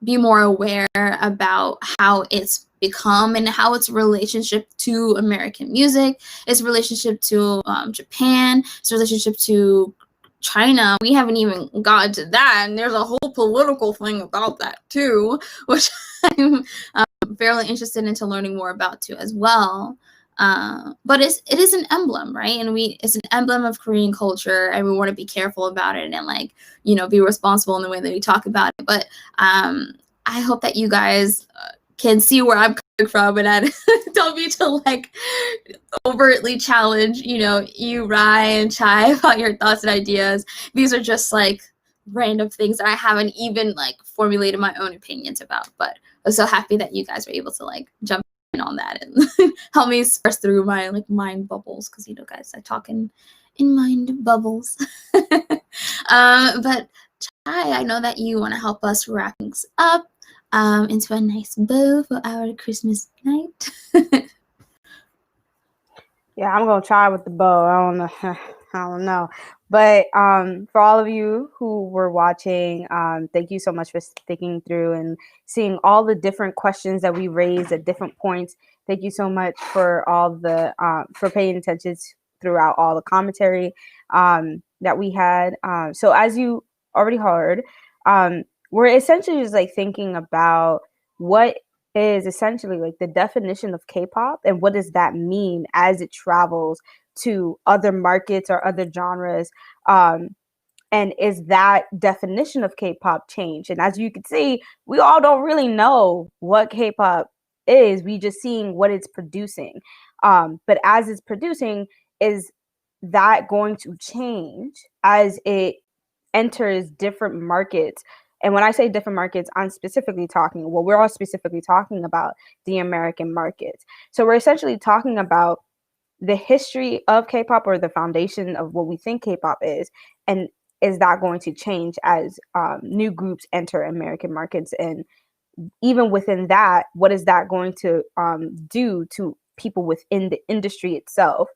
be more aware about how it's become, and how its relationship to American music, its relationship to Japan, its relationship to China. We haven't even gotten to that, and there's a whole political thing about that too, which I'm fairly interested into learning more about too as well. But it is an emblem, right? And it's an emblem of Korean culture, and we want to be careful about it, and like be responsible in the way that we talk about it. But I hope that you guys can see where I'm coming from, and I don't mean to like overtly challenge, you, Rai, and Chai about your thoughts and ideas. These are just like random things that I haven't even like formulated my own opinions about. But I'm so happy that you guys were able to like jump in on that and help me sparse through my like mind bubbles, because guys, I talk in mind bubbles. But Chai, I know that you want to help us wrap things up into a nice bow for our Christmas night. Yeah, I'm gonna try with the bow. I don't know. But for all of you who were watching, thank you so much for sticking through and seeing all the different questions that we raised at different points. Thank you so much for all the for paying attention throughout all the commentary that we had. So as you already heard, we're essentially just like thinking about what is essentially like the definition of K-pop, and what does that mean as it travels to other markets or other genres, and is that definition of K-pop change? And as you can see, we all don't really know what K-pop is. We just seeing what it's producing, but as it's producing, is that going to change as it enters different markets? And when I say different markets, we're all specifically talking about the American markets. So we're essentially talking about the history of K-pop, or the foundation of what we think K-pop is, and is that going to change as new groups enter American markets? And even within that, what is that going to do to people within the industry itself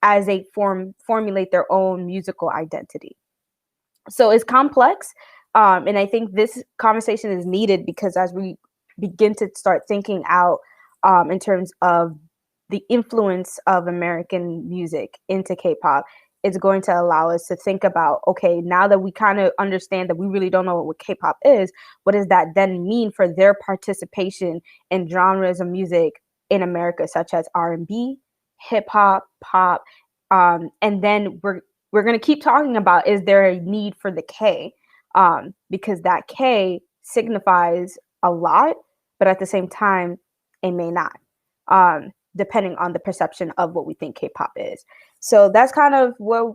as they formulate their own musical identity? So it's complex. And I think this conversation is needed, because as we begin to start thinking out in terms of the influence of American music into K-pop, it's going to allow us to think about, okay, now that we kind of understand that we really don't know what K-pop is, what does that then mean for their participation in genres of music in America, such as R&B, hip hop, pop, and then we're going to keep talking about, is there a need for the K? Because that K signifies a lot, but at the same time, it may not, depending on the perception of what we think K-pop is. So that's kind of where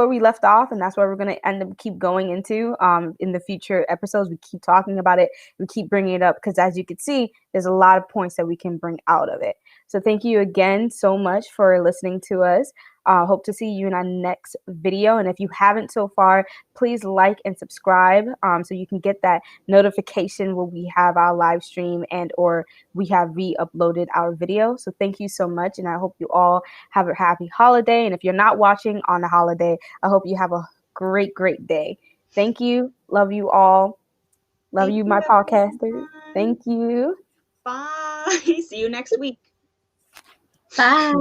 we left off, and that's where we're going to end up keep going into in the future episodes. We keep talking about it, we keep bringing it up, because as you can see, there's a lot of points that we can bring out of it. So thank you again so much for listening to us. Hope to see you in our next video. And if you haven't so far, please like and subscribe so you can get that notification when we have our live stream and or we have re-uploaded our video. So thank you so much, and I hope you all have a happy holiday. And if you're not watching on the holiday, I hope you have a great, great day. Thank you. Love you all. Love you, my podcasters. Thank you. Bye. See you next week. Bye.